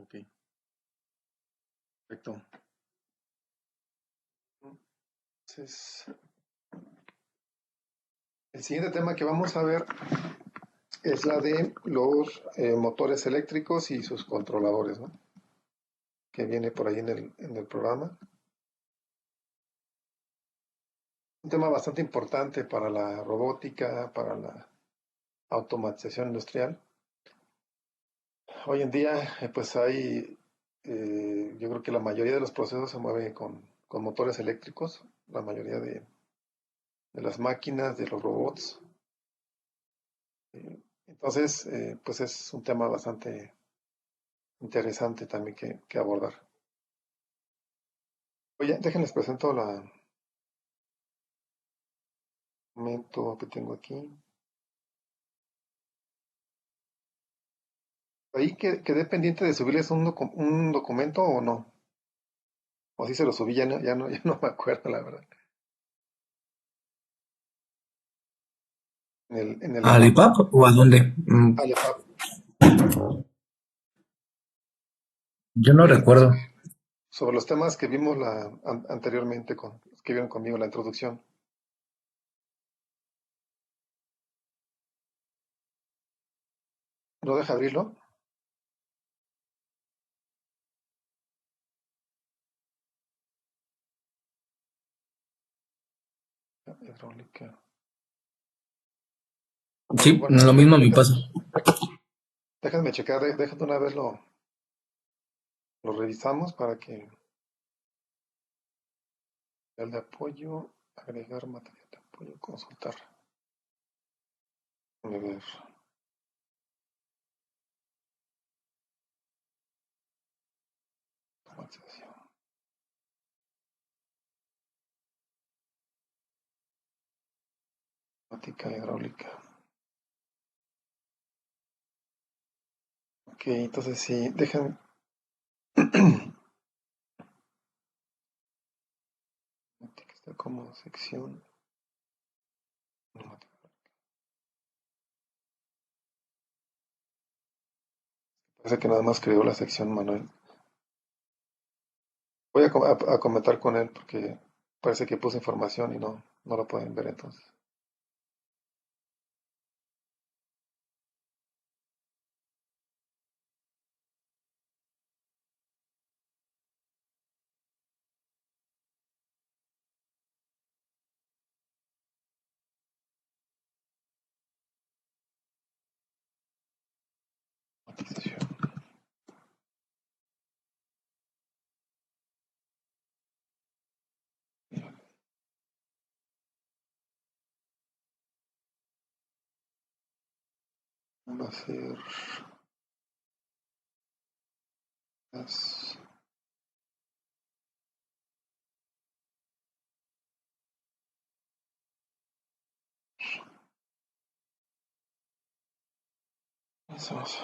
Ok, perfecto. Entonces, el siguiente tema que vamos a ver es la de los motores eléctricos y sus controladores, ¿no? Que viene por ahí en el programa. Un tema bastante importante para la robótica, para la automatización industrial. Hoy en día, pues yo creo que la mayoría de los procesos se mueven con motores eléctricos, la mayoría de las máquinas, de los robots. Entonces, pues es un tema bastante interesante también que abordar. Oye, déjenles presento la momento que tengo aquí. Ahí quedé pendiente de subirles un documento o no. O si se lo subí, ya no me acuerdo, la verdad. En el ¿Al enlace IPAP o a dónde? al EPUB. Yo no recuerdo. Sobre los temas que vimos anteriormente, los que vieron conmigo la introducción. ¿No deja abrirlo? Hidráulica. Sí, Bueno, lo mismo me pasa. déjenme checar, déjate una vez lo revisamos para que el de apoyo, agregar material de apoyo, consultar. A ver, automatización. Automática hidráulica. Ok, entonces sí, dejen. Está como sección. Parece que nada más creó la sección Manuel. Voy a comentar con él porque parece que puso información y no lo pueden ver entonces. Automatización. Va a ser las. Hacemos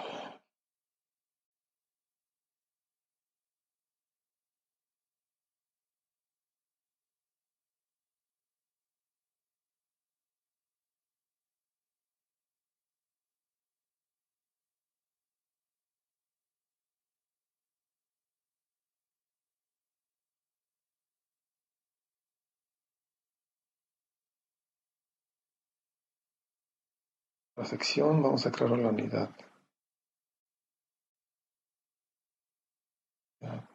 la sección, vamos a crear la unidad. Ya.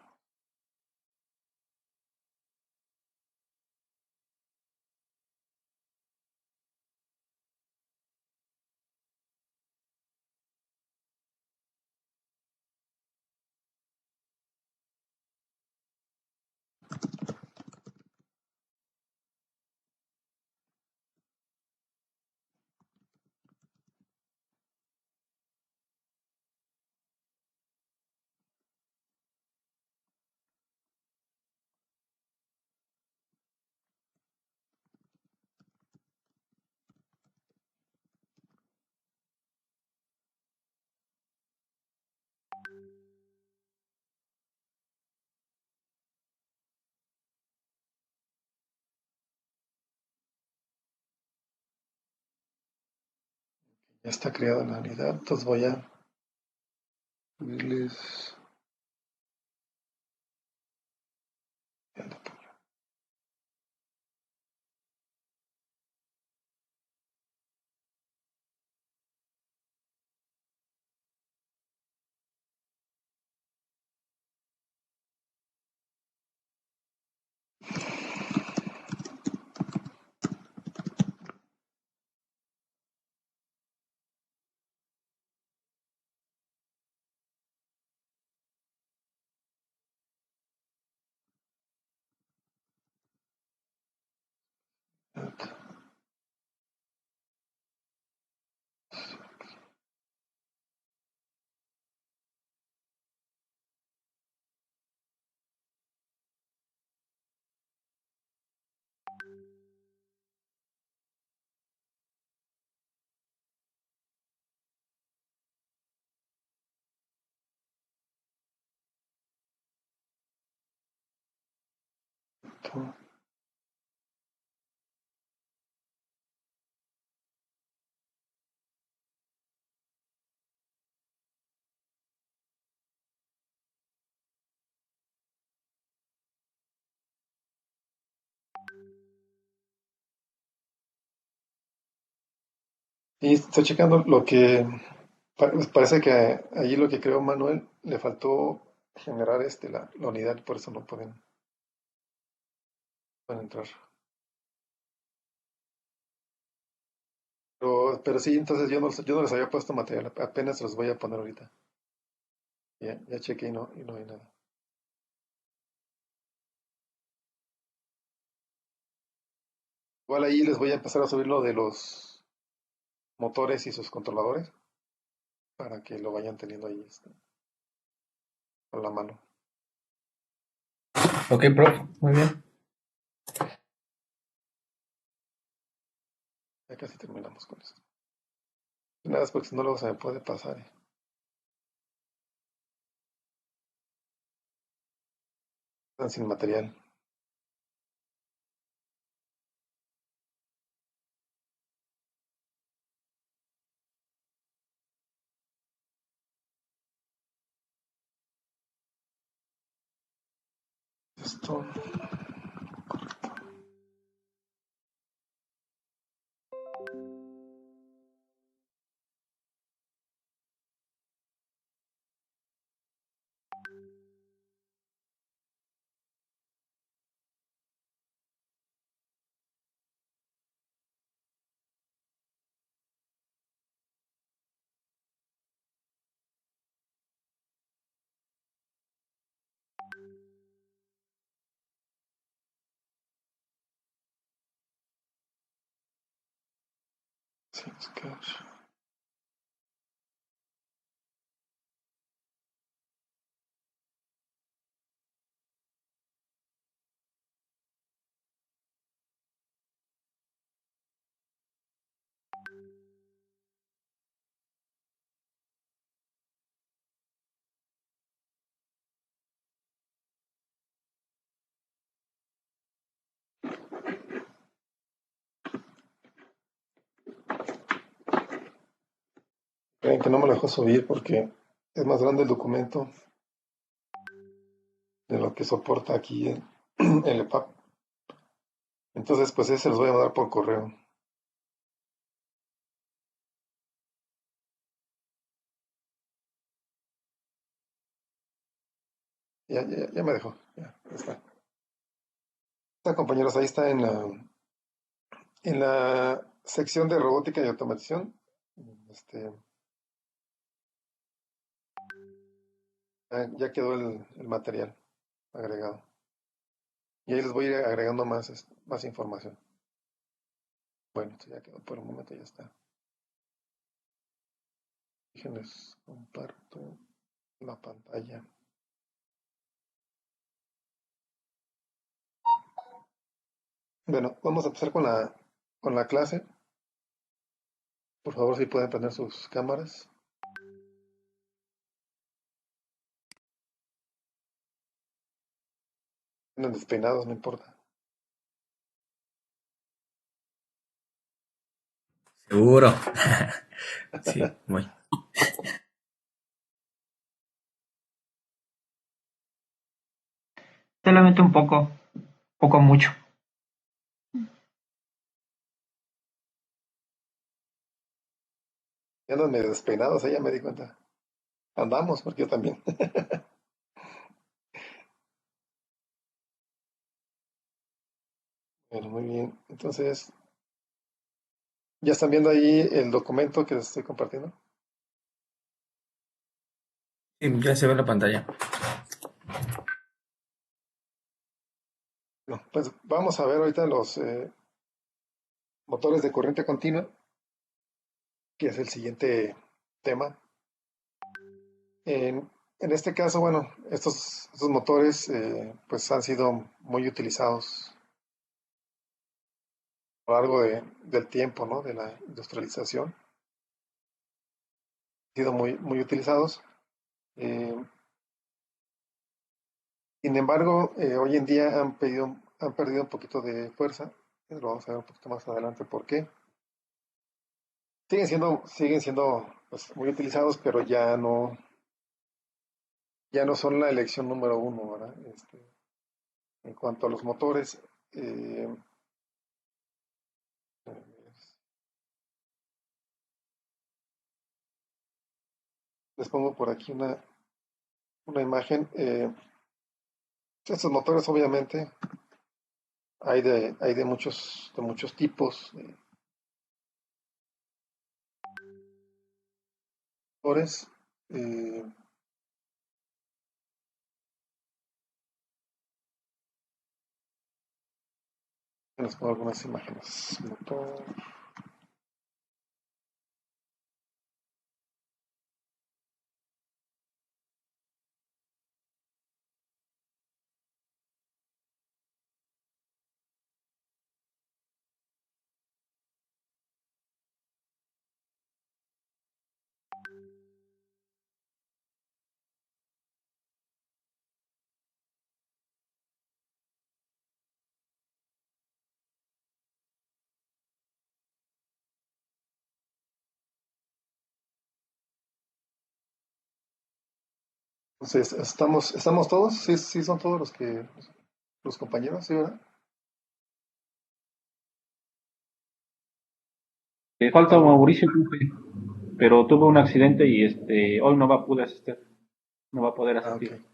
Ya está creada la unidad, entonces voy a subirles. Y estoy checando lo que parece que allí lo que creó Manuel le faltó generar la unidad, por eso no pueden entrar. Pero sí, entonces yo no les había puesto material, apenas los voy a poner ahorita. Ya chequé y no hay nada. Igual ahí les voy a empezar a subir lo de los motores y sus controladores para que lo vayan teniendo ahí con la mano. Ok, prof, muy bien. Ya casi terminamos con eso. Nada más porque si no luego se me puede pasar. Están sin material. Esto. Sí, sketch. Creen que no me lo dejó subir porque es más grande el documento de lo que soporta aquí el EPUB. Entonces, pues ese los voy a mandar por correo. Ya me dejó. Ya está. Está, compañeros, ahí está en la sección de robótica y automatización. Este, ya quedó el material agregado. Y ahí les voy a ir agregando más información. Bueno, esto ya quedó por el momento, ya está. Déjenles comparto la pantalla. Bueno, vamos a empezar con la clase. Por favor, si pueden prender sus cámaras. Andan despeinados, no importa. Seguro. Sí, muy. Solamente un poco mucho. Andan medio despeinados, ya me di cuenta. Andamos, porque yo también. Bueno, muy bien. Entonces, ¿ya están viendo ahí el documento que les estoy compartiendo? Sí, ya se ve la pantalla. No, pues vamos a ver ahorita los motores de corriente continua, que es el siguiente tema. En este caso, bueno, estos motores pues han sido muy utilizados a lo largo del tiempo, ¿no? De la industrialización. Han sido muy utilizados. Eh, Sin embargo, hoy en día han han perdido un poquito de fuerza. Lo vamos a ver un poquito más adelante por qué. Siguen siendo pues, muy utilizados, pero ya no son la elección número uno, ¿verdad? En cuanto a los motores, eh, les pongo por aquí una imagen. Estos motores, obviamente, hay de muchos tipos de motores. Eh, les pongo algunas imágenes. Motor. Entonces, ¿estamos todos? Sí, sí, son todos los compañeros, ¿sí, verdad? Falta ¿Algún- Mauricio, profe, pero tuvo un accidente y hoy no va a poder asistir, no va a poder Ah, ok. asistir.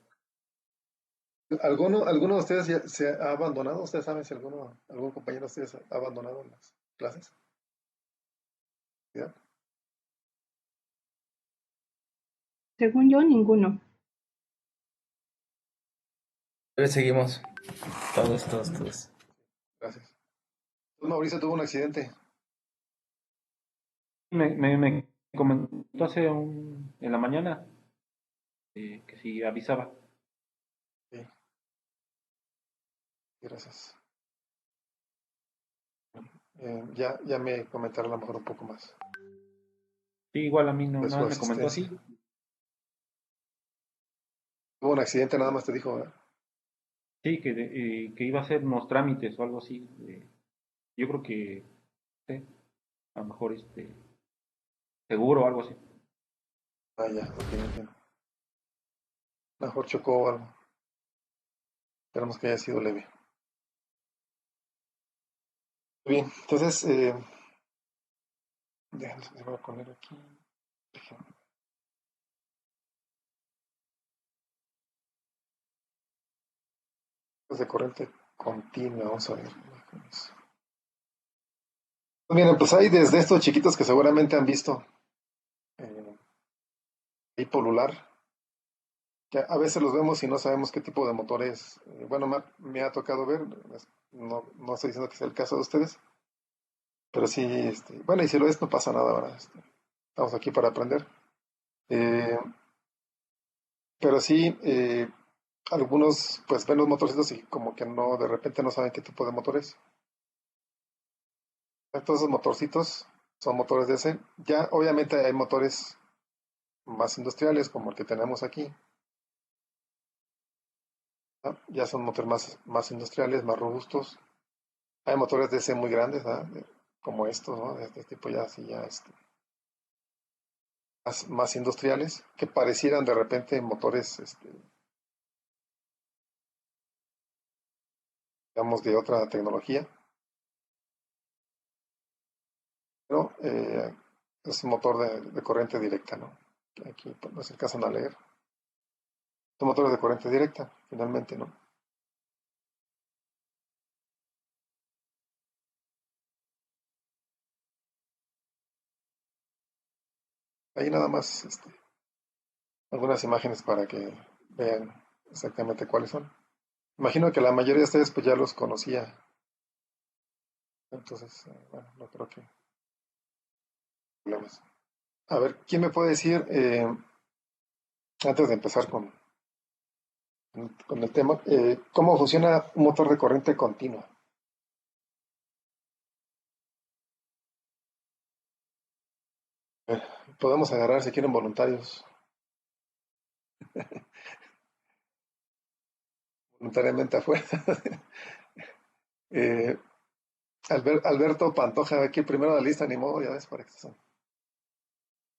¿Alguno de ustedes ya se ha abandonado? ¿Ustedes saben si algún compañero de ustedes ha abandonado las clases? ¿Ya? Según yo, ninguno. Seguimos. Todos. Gracias. Mauricio tuvo un accidente. Me comentó en la mañana que si avisaba. Sí, gracias. Ya me comentará a lo mejor un poco más Sí, igual a mí no, de su nada me comentó asistencia. así. Tuvo un accidente, nada más te dijo, ¿verdad? Sí, que iba a hacer unos trámites o algo así. Yo creo que, sí, a lo mejor seguro o algo así. Ah, ya, ok, entiendo. A lo mejor chocó o algo. Esperamos que haya sido leve. Muy bien, entonces, déjenme voy a poner aquí. De corriente continua, vamos a ver. Pues miren, pues hay desde estos chiquitos que seguramente han visto eh, ahí polular, que a veces los vemos y no sabemos qué tipo de motor es. Bueno, me ha tocado ver, no estoy diciendo que sea el caso de ustedes, pero sí, bueno, y si lo es, no pasa nada, ¿verdad? Estamos aquí para aprender. Eh, pero sí, algunos pues ven los motorcitos y como que no, de repente no saben qué tipo de motor es. Todos esos motorcitos son motores DC. Ya obviamente hay motores más industriales como el que tenemos aquí, ¿no? Ya son motores más industriales, más robustos. Hay motores DC muy grandes, ¿verdad? Como estos, ¿no? De este tipo ya, sí, ya más industriales, que parecieran de repente motores, digamos, de otra tecnología, pero es un motor de corriente directa, ¿no? Aquí pues, no se alcanzan a leer. Son motores de corriente directa, finalmente, ¿no? Ahí nada más algunas imágenes para que vean exactamente cuáles son. Imagino que la mayoría de ustedes pues ya los conocía, entonces, bueno, no creo que problemas. A ver, ¿quién me puede decir, antes de empezar con el tema, cómo funciona un motor de corriente continua? Podemos agarrar si quieren voluntarios, voluntariamente afuera. Eh, Alberto Pantoja, aquí el primero de la lista, ni modo, ya ves, para que son.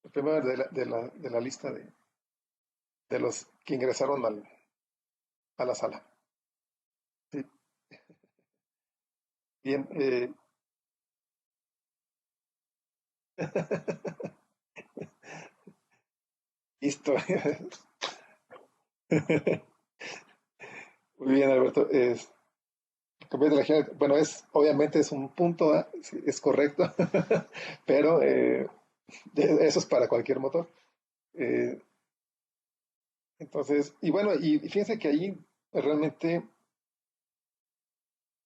El primero de la lista de los que ingresaron a la sala. Sí, bien. Listo. Muy bien, Alberto. Cambiar de la bueno, obviamente es un punto, ¿ah? Sí, es correcto, pero eso es para cualquier motor. Eh, entonces, y bueno, y fíjense que ahí realmente,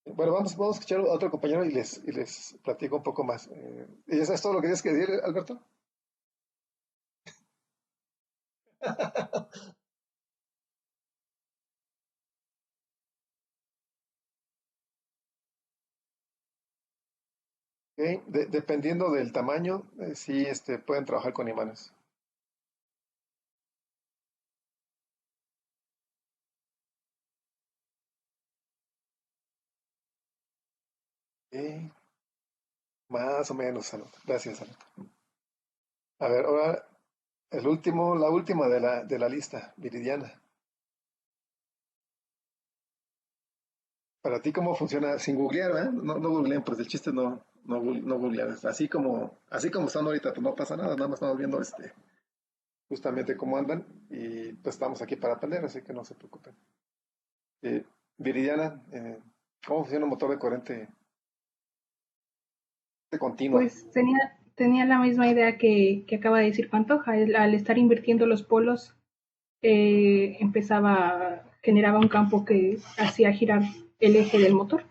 bueno, vamos a escuchar a otro compañero y les platico un poco más. ¿Y eso es todo lo que tienes que decir, Alberto? Ok, dependiendo del tamaño, sí, pueden trabajar con imanes. Ok, más o menos, Salud. Gracias, Salud. A ver, ahora la última de la lista, Viridiana. Para ti, ¿cómo funciona? Sin googlear, ¿verdad? No, no googleen, pues el chiste no googlear. Así como están ahorita, pues no pasa nada más estamos viendo justamente cómo andan y pues estamos aquí para aprender, así que no se preocupen. Eh, Viridiana, ¿cómo funciona un motor de corriente continua? Pues tenía la misma idea que acaba de decir Pantoja. Al estar invirtiendo los polos, generaba un campo que hacía girar el eje del motor.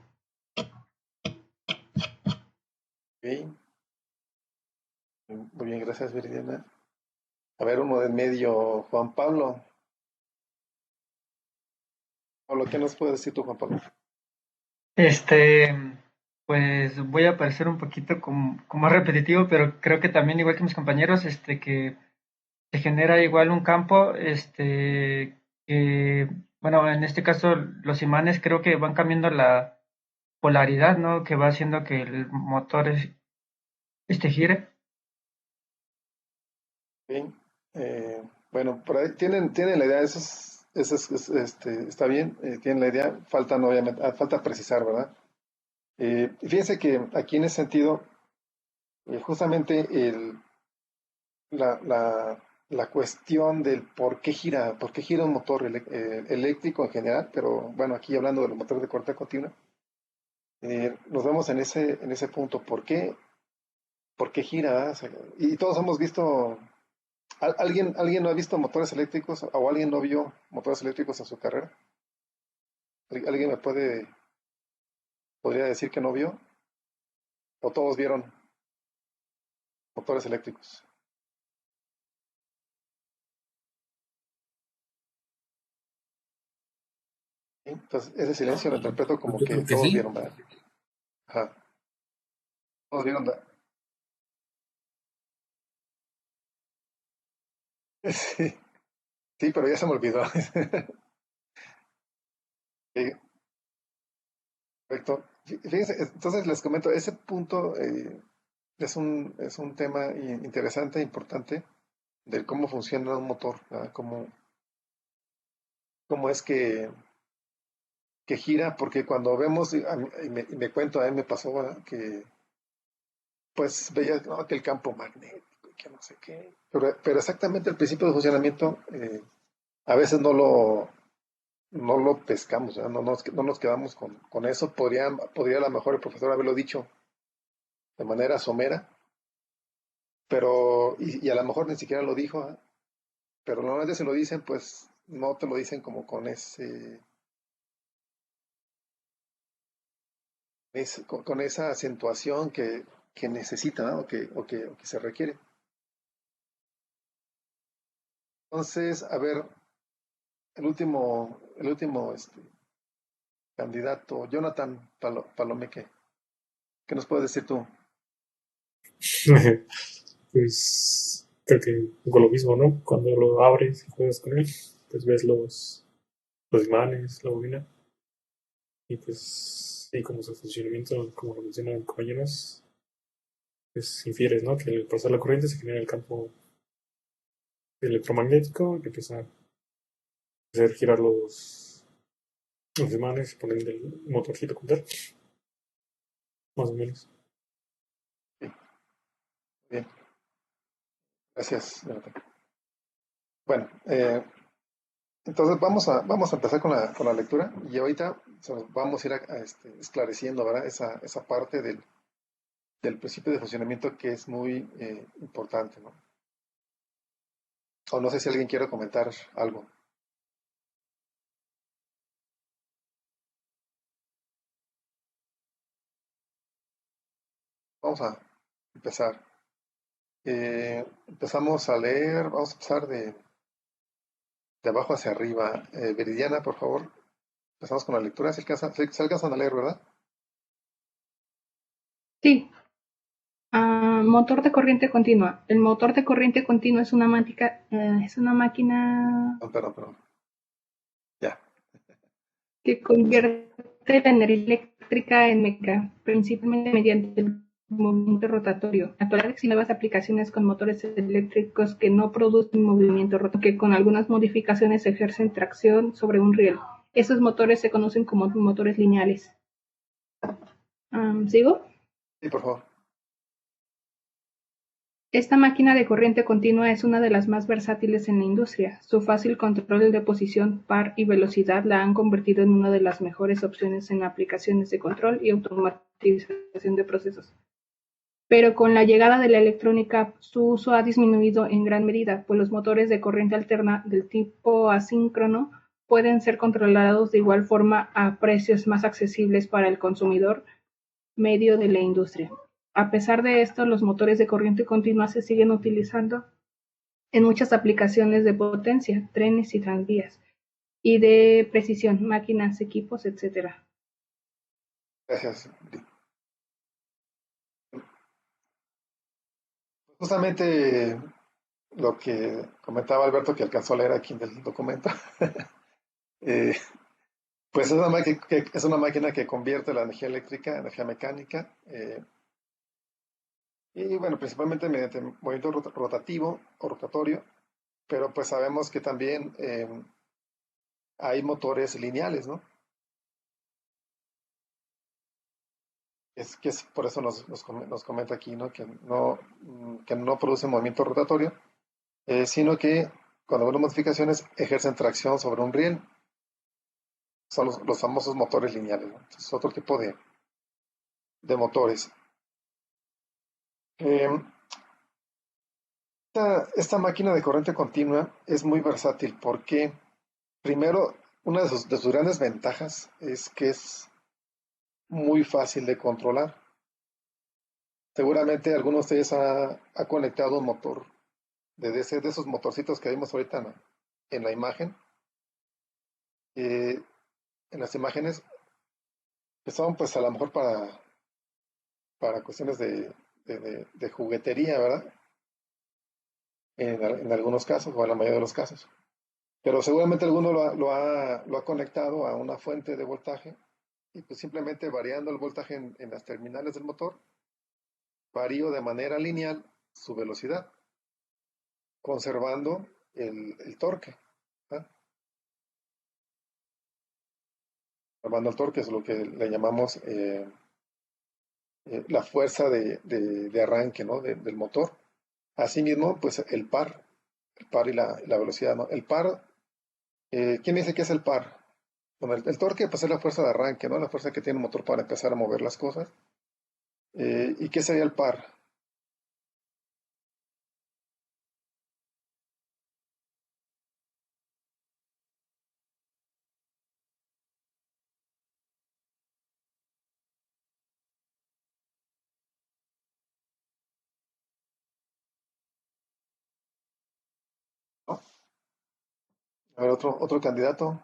Ok, muy bien, gracias, Viridiana. A ver, uno de en medio, Juan Pablo. Pablo, ¿qué nos puedes decir tú, Juan Pablo? Este, pues voy a parecer un poquito como repetitivo, pero creo que también, igual que mis compañeros, que se genera igual un campo, que, bueno, en este caso los imanes creo que van cambiando la polaridad, ¿no? Que va haciendo que el motor gire. Ok, bueno, por ahí tienen la idea, está bien, tienen la idea, obviamente, falta precisar, ¿verdad? Y fíjense que aquí en ese sentido, justamente la, la, la cuestión del por qué gira un motor eléctrico en general, pero bueno, aquí hablando de los motores de corte continua, nos vemos en ese punto, ¿por qué gira? O sea, y todos hemos visto, ¿alguien no ha visto motores eléctricos o alguien no vio motores eléctricos en su carrera? ¿Alguien podría decir que no vio? ¿O todos vieron motores eléctricos? ¿Sí? Entonces, ese silencio lo interpreto como Yo que creo que todos sí. vieron, ¿verdad? Ajá. Todos vieron, ¿verdad? Sí, sí, pero ya se me olvidó. Sí, correcto. Fíjense, entonces les comento, ese punto es un tema interesante, importante, de cómo funciona un motor, ¿verdad? Cómo es que gira, porque cuando vemos, y me cuento, a mí me pasó, ¿verdad? Que pues veía, no, que el campo magnético, y que no sé qué, pero exactamente el principio de funcionamiento a veces no lo pescamos, ¿verdad? No nos quedamos con eso, podría a lo mejor el profesor haberlo dicho de manera somera, pero, y a lo mejor ni siquiera lo dijo, ¿ah? Pero normalmente se lo dicen, pues no te lo dicen como con con esa acentuación que necesita, ¿no? O que se requiere. Entonces, a ver, el último candidato, Jonathan Palomeque, ¿qué nos puedes decir tú? Pues creo que un poco lo mismo, ¿no? Cuando lo abres y juegas con él, pues ves los imanes, la bobina. Y pues, sí, como su funcionamiento, como lo mencionan compañeros, pues infieres, ¿no? Que al pasar la corriente se genera el campo electromagnético que empieza a hacer girar los imanes, por ende el motorcito con tal, más o menos. Bien, gracias, Jonathan. Bueno, entonces vamos a empezar con la lectura y ahorita vamos a ir esclareciendo, ¿verdad? Esa parte del principio de funcionamiento que es muy importante, ¿no? O no sé si alguien quiere comentar algo. Vamos a empezar. Empezamos a leer, vamos a empezar de abajo hacia arriba. Viridiana, por favor, empezamos con la lectura. Se alcanzan a leer, ¿verdad? Sí. Motor de corriente continua. El motor de corriente continua es una máquina No, perdón. Ya. que convierte la energía eléctrica en mecánica, principalmente mediante el movimiento rotatorio. Actualmente existen nuevas aplicaciones con motores eléctricos que no producen movimiento rotatorio, que con algunas modificaciones ejercen tracción sobre un riel. Estos motores se conocen como motores lineales. ¿Sigo? Sí, por favor. Esta máquina de corriente continua es una de las más versátiles en la industria. Su fácil control de posición, par y velocidad la han convertido en una de las mejores opciones en aplicaciones de control y automatización de procesos. Pero con la llegada de la electrónica, su uso ha disminuido en gran medida, pues los motores de corriente alterna del tipo asíncrono pueden ser controlados de igual forma a precios más accesibles para el consumidor medio de la industria. A pesar de esto, los motores de corriente continua se siguen utilizando en muchas aplicaciones de potencia, trenes y tranvías, y de precisión, máquinas, equipos, etc. Gracias. Justamente lo que comentaba Alberto, que alcanzó a leer aquí en el documento, eh, pues es una máquina que convierte la energía eléctrica en energía mecánica, y bueno, principalmente mediante movimiento rotativo o rotatorio, pero pues sabemos que también hay motores lineales, ¿no? Por eso nos comenta aquí, ¿no? Que no producen movimiento rotatorio, sino que cuando hay modificaciones ejercen tracción sobre un riel. Son los famosos motores lineales, ¿no? Es otro tipo de motores. Eh, esta máquina de corriente continua es muy versátil porque, primero, una de sus grandes ventajas es que es muy fácil de controlar. Seguramente alguno de ustedes ha conectado un motor de DC, de esos motorcitos que vimos ahorita en la imagen, eh, en las imágenes, que son pues a lo mejor para cuestiones de juguetería, ¿verdad? En algunos casos, o en la mayoría de los casos. Pero seguramente alguno lo ha conectado a una fuente de voltaje y pues simplemente variando el voltaje en las terminales del motor, varío de manera lineal su velocidad, conservando el torque. ¿Ah? Conservando el torque es lo que le llamamos la fuerza de arranque, ¿no? Del motor. Asimismo, pues el par y la velocidad, ¿no? El par, ¿quién dice que es el par? Bueno, el torque pues es la fuerza de arranque, ¿no? La fuerza que tiene el motor para empezar a mover las cosas. ¿Y qué sería el par? ¿No? A ver, otro candidato.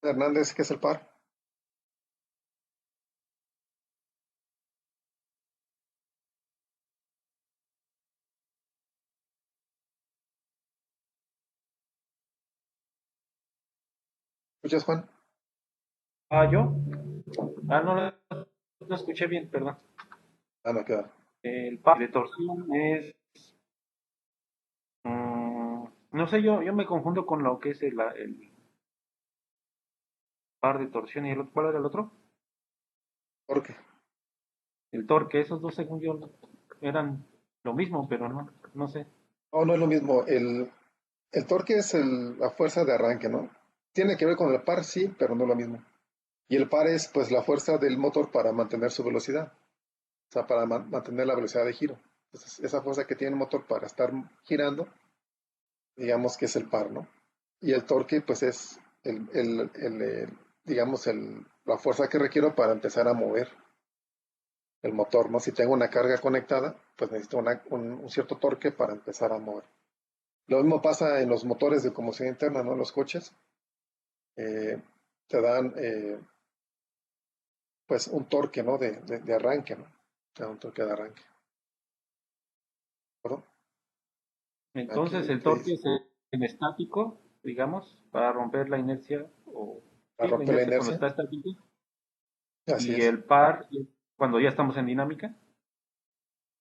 Hernández, ¿qué es el par? ¿Escuchas, Juan? ¿Yo? No escuché bien, perdón. No queda. El par de torsión es... no sé, yo me confundo con lo que es el par de torsión y el otro. ¿Cuál era el otro? Torque. El torque. Esos dos, según yo, eran lo mismo, pero no sé. No, no es lo mismo. El torque es la fuerza de arranque, ¿no? Tiene que ver con el par, sí, pero no es lo mismo. Y el par es pues la fuerza del motor para mantener su velocidad, o sea, para mantener la velocidad de giro. Entonces, esa fuerza que tiene el motor para estar girando, digamos que es el par, ¿no? Y el torque pues es digamos, la fuerza que requiero para empezar a mover el motor, ¿no? Si tengo una carga conectada, pues necesito un cierto torque para empezar a mover. Lo mismo pasa en los motores de combustión interna, ¿no? Los coches eh, te dan pues un torque, ¿no? De arranque, ¿no? Te da un torque de arranque. ¿De acuerdo? Entonces, Aquí el te torque dice, es en estático, digamos, para romper la inercia, o para sí, la romper la inercia cuando inercia. está estático, Así y es. el par cuando ya estamos en dinámica,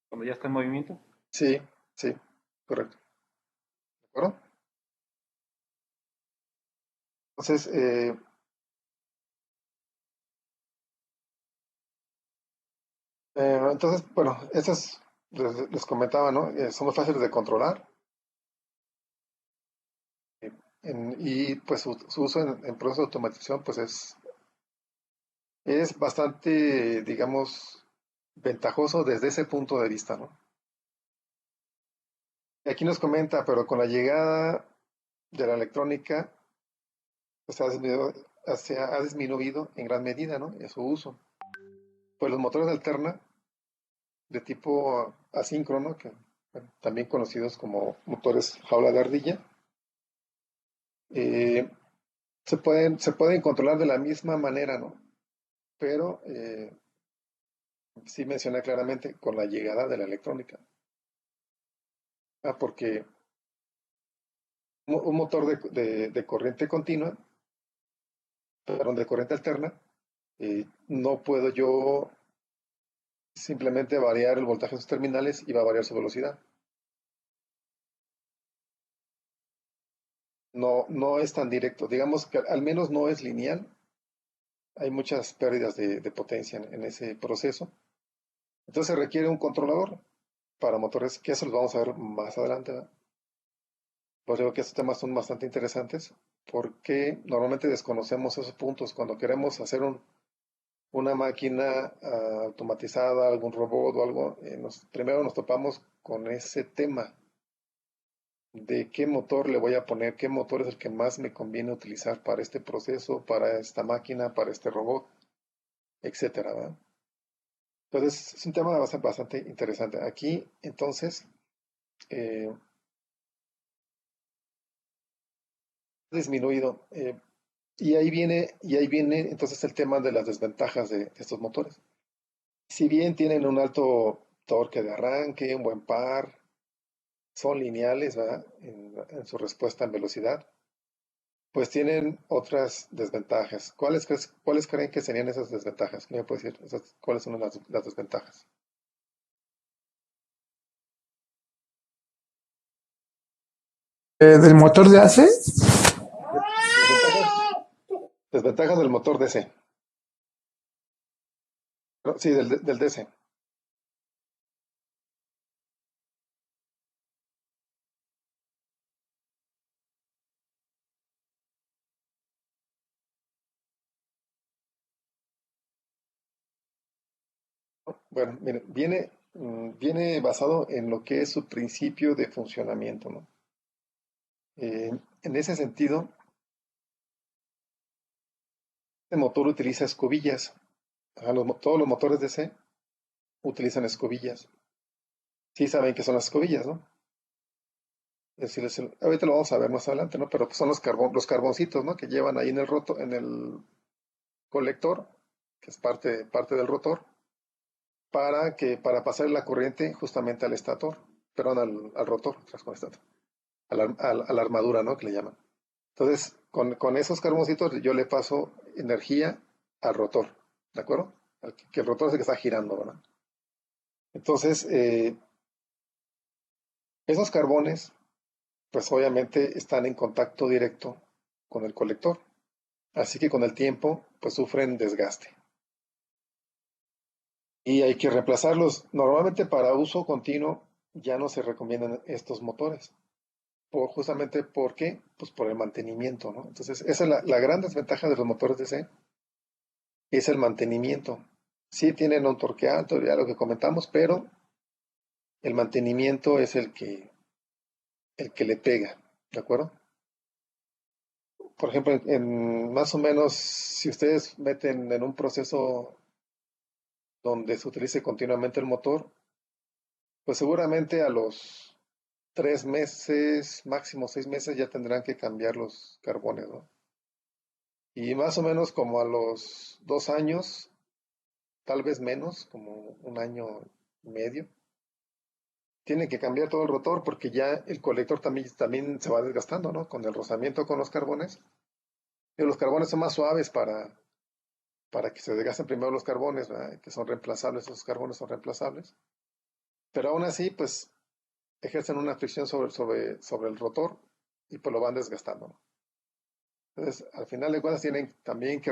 cuando ya está en movimiento. Sí, sí, correcto. ¿De acuerdo? Entonces, bueno, estas les comentaba, ¿no? Son muy fáciles de controlar y pues su uso en procesos de automatización pues es bastante, digamos, ventajoso desde ese punto de vista, ¿no? Y aquí nos comenta, pero con la llegada de la electrónica, pues ha disminuido en gran medida, ¿no? En su uso. Pues los motores de alterna de tipo asíncrono, que bueno, también conocidos como motores jaula de ardilla, eh, se pueden controlar de la misma manera, ¿no? Pero sí menciona claramente con la llegada de la electrónica. Porque un motor de corriente continua, perdón, de corriente alterna, no puedo yo simplemente variar el voltaje de sus terminales y va a variar su velocidad. No, no es tan directo. Digamos que al menos no es lineal. Hay muchas pérdidas de potencia en ese proceso. Entonces se requiere un controlador para motores, que eso los vamos a ver más adelante, ¿verdad? Pues digo que estos temas son bastante interesantes porque normalmente desconocemos esos puntos cuando queremos hacer una máquina automatizada, algún robot o algo. Primero nos topamos con ese tema de qué motor le voy a poner, qué motor es el que más me conviene utilizar para este proceso, para esta máquina, para este robot, etcétera, ¿verdad? Entonces, es un tema bastante interesante. Aquí, entonces, ha disminuido. Y ahí viene entonces el tema de las desventajas de estos motores. Si bien tienen un alto torque de arranque, un buen par, son lineales, ¿verdad? En su respuesta en velocidad, pues tienen otras desventajas. ¿Cuáles creen que serían esas desventajas? ¿Qué me puede decir? ¿Cuáles son las desventajas? ¿Del motor de AC? Desventajas, desventajas del motor DC. No, sí, del DC. Bueno, miren, viene basado en lo que es su principio de funcionamiento, ¿no? En ese sentido, este motor utiliza escobillas. Todos los motores DC utilizan escobillas. Sí saben que son las escobillas, ¿no? Es decir, ahorita lo vamos a ver más adelante, ¿no? Pero pues son los carboncitos, ¿no? Que llevan ahí en el colector, que es parte del rotor, para pasar la corriente justamente al estator, perdón, al rotor, a la armadura, ¿no? Que le llaman. Entonces, con esos carboncitos yo le paso energía al rotor, ¿de acuerdo? Que el rotor es el que está girando, ¿verdad? Entonces, esos carbones, pues obviamente están en contacto directo con el colector. Así que con el tiempo, pues sufren desgaste. Y hay que reemplazarlos. Normalmente para uso continuo ya no se recomiendan estos motores. Justamente porque, pues por el mantenimiento, ¿no? Entonces, esa es la gran desventaja de los motores DC, es el mantenimiento. Sí tienen un torque alto, ya lo que comentamos, pero el mantenimiento es el que le pega, ¿de acuerdo? Por ejemplo, más o menos, si ustedes meten en un proceso donde se utilice continuamente el motor, pues seguramente a los 3 meses, máximo 6 meses, ya tendrán que cambiar los carbones, ¿no? Y más o menos como a los 2 años, tal vez menos, como un año y medio, tienen que cambiar todo el rotor porque ya el colector también se va desgastando, ¿no? Con el rozamiento con los carbones. Y los carbones son más suaves para que se desgasten primero los carbones, ¿verdad? Que son reemplazables, esos carbones son reemplazables. Pero aún así, pues ejercen una fricción sobre el rotor y pues lo van desgastando, ¿no? Entonces, al final de cuentas tienen también que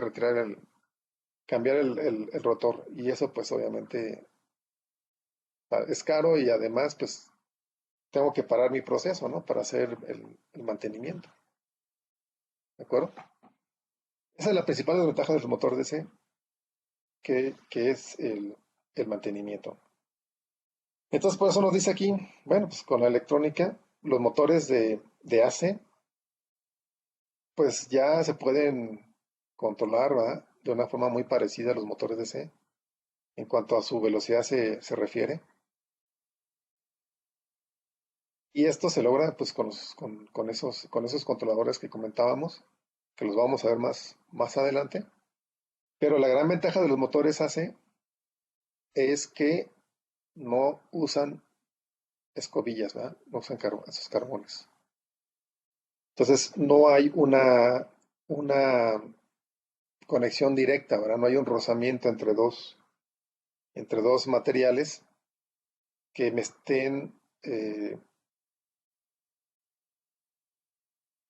cambiar el rotor y eso pues obviamente es caro y además pues tengo que parar mi proceso, ¿no? Para hacer el mantenimiento, ¿de acuerdo? Esa es la principal desventaja del motor DC, que es el mantenimiento. Entonces, por eso nos dice aquí, bueno, pues con la electrónica, los motores de AC, pues ya se pueden controlar, ¿verdad? De una forma muy parecida a los motores DC, en cuanto a su velocidad se refiere. Y esto se logra pues con esos controladores que comentábamos, que los vamos a ver más adelante. Pero la gran ventaja de los motores AC es que no usan escobillas, ¿verdad? No usan esos carbones. Entonces no hay una conexión directa, ¿verdad? No hay un rozamiento entre dos materiales que me estén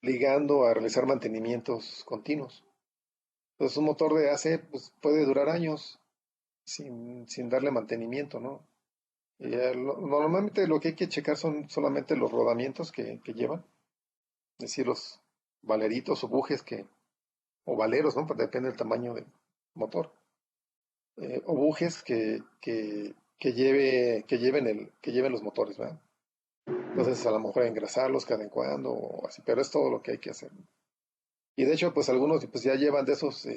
ligando a realizar mantenimientos continuos. Entonces un motor de AC pues, puede durar años sin darle mantenimiento, ¿no? Normalmente lo que hay que checar son solamente los rodamientos que llevan, es decir, los valeritos o bujes o valeros, ¿no? Pues depende del tamaño del motor. O bujes que lleven los motores, ¿verdad? Entonces a lo mejor engrasarlos cada en cuando o así, pero es todo lo que hay que hacer. Y de hecho, pues algunos pues ya llevan de esos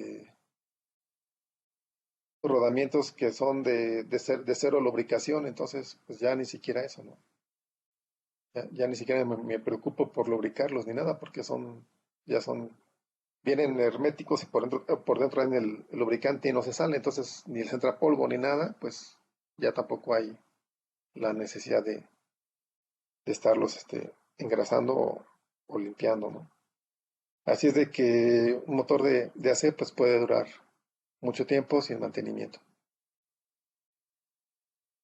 rodamientos que son de cero lubricación, entonces pues ya ni siquiera eso, ¿no? Ya ni siquiera me preocupo por lubricarlos ni nada, porque vienen herméticos y por dentro en el lubricante y no se sale, entonces ni les entra polvo ni nada, pues ya tampoco hay la necesidad de estarlos engrasando o limpiando, ¿no? Así es de que un motor de AC pues puede durar mucho tiempo sin mantenimiento.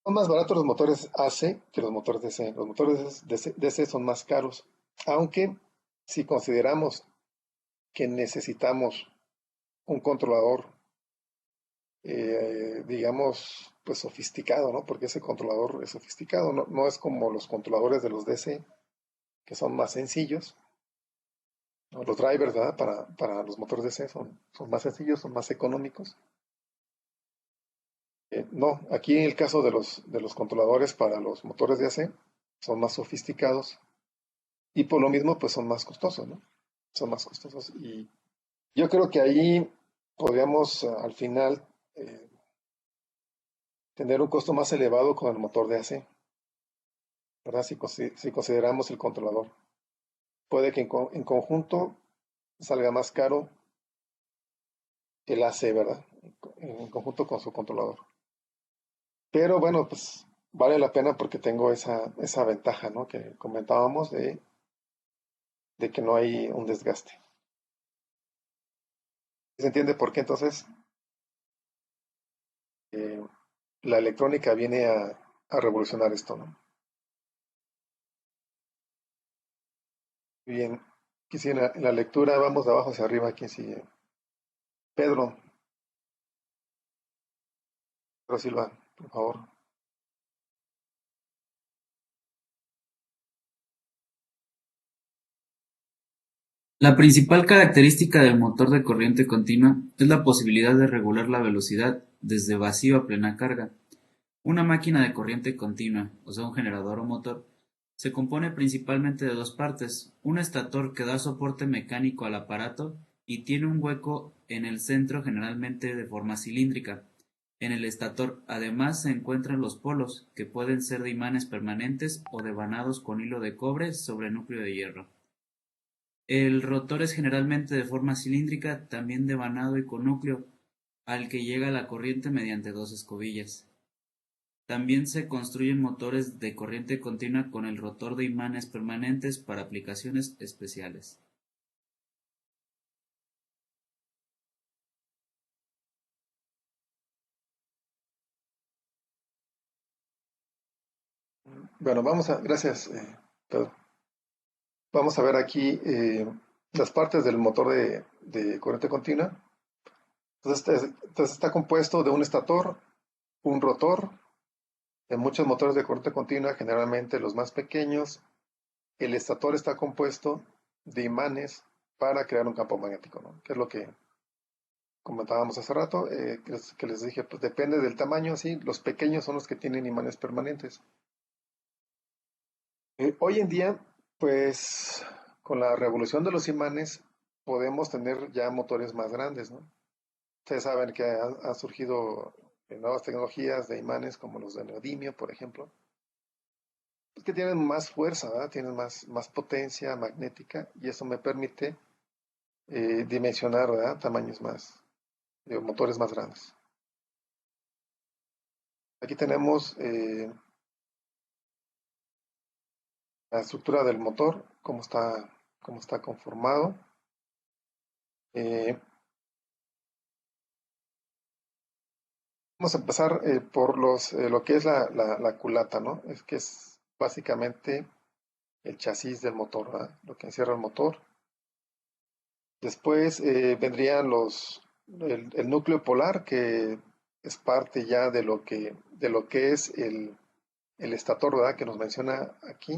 Son más baratos los motores AC que los motores DC. Los motores DC son más caros, aunque si consideramos que necesitamos un controlador, digamos, pues sofisticado, ¿no? Porque ese controlador es sofisticado, no es como los controladores de los DC, que son más sencillos. ¿No? Los drivers, ¿verdad? Para los motores DC son más sencillos, son más económicos. No, aquí en el caso de los controladores para los motores de AC son más sofisticados y por lo mismo pues son más costosos, ¿no? Son más costosos y yo creo que ahí podríamos al final tener un costo más elevado con el motor de AC, ¿verdad? Si consideramos el controlador. Puede que en conjunto salga más caro el AC, ¿verdad? En conjunto con su controlador. Pero bueno, pues vale la pena porque tengo esa ventaja, ¿no? Que comentábamos de que no hay un desgaste. ¿Se entiende por qué entonces la electrónica viene a revolucionar esto, ¿no? Bien, aquí sigue en la lectura, vamos de abajo hacia arriba, ¿quién sigue? Pedro, Pedro Silva, por favor. La principal característica del motor de corriente continua es la posibilidad de regular la velocidad desde vacío a plena carga. Una máquina de corriente continua, o sea un generador o motor, se compone principalmente de dos partes: un estator que da soporte mecánico al aparato y tiene un hueco en el centro, generalmente de forma cilíndrica. En el estator además se encuentran los polos, que pueden ser de imanes permanentes o de vanados con hilo de cobre sobre núcleo de hierro. El rotor es generalmente de forma cilíndrica, también de vanado y con núcleo, al que llega la corriente mediante dos escobillas. También se construyen motores de corriente continua con el rotor de imanes permanentes para aplicaciones especiales. Bueno, gracias, Pedro. Vamos a ver aquí las partes del motor de corriente continua. Entonces está compuesto de un estator, un rotor. En muchos motores de corriente continua, generalmente los más pequeños, el estator está compuesto de imanes para crear un campo magnético, ¿no? Que es lo que comentábamos hace rato, que les dije, pues depende del tamaño, sí, los pequeños son los que tienen imanes permanentes. Hoy en día, pues con la revolución de los imanes, podemos tener ya motores más grandes, ¿no? Ustedes saben que han surgido nuevas tecnologías de imanes como los de neodimio, por ejemplo, pues que tienen más fuerza, ¿verdad? Tienen más potencia magnética y eso me permite dimensionar, ¿verdad? Tamaños motores más grandes. Aquí tenemos la estructura del motor, cómo está conformado. Vamos a empezar por lo que es la culata, ¿no? Es que es básicamente el chasis del motor, ¿verdad? Lo que encierra el motor. Después vendrían el núcleo polar, que es parte ya de lo que es el estator, ¿verdad? Que nos menciona aquí.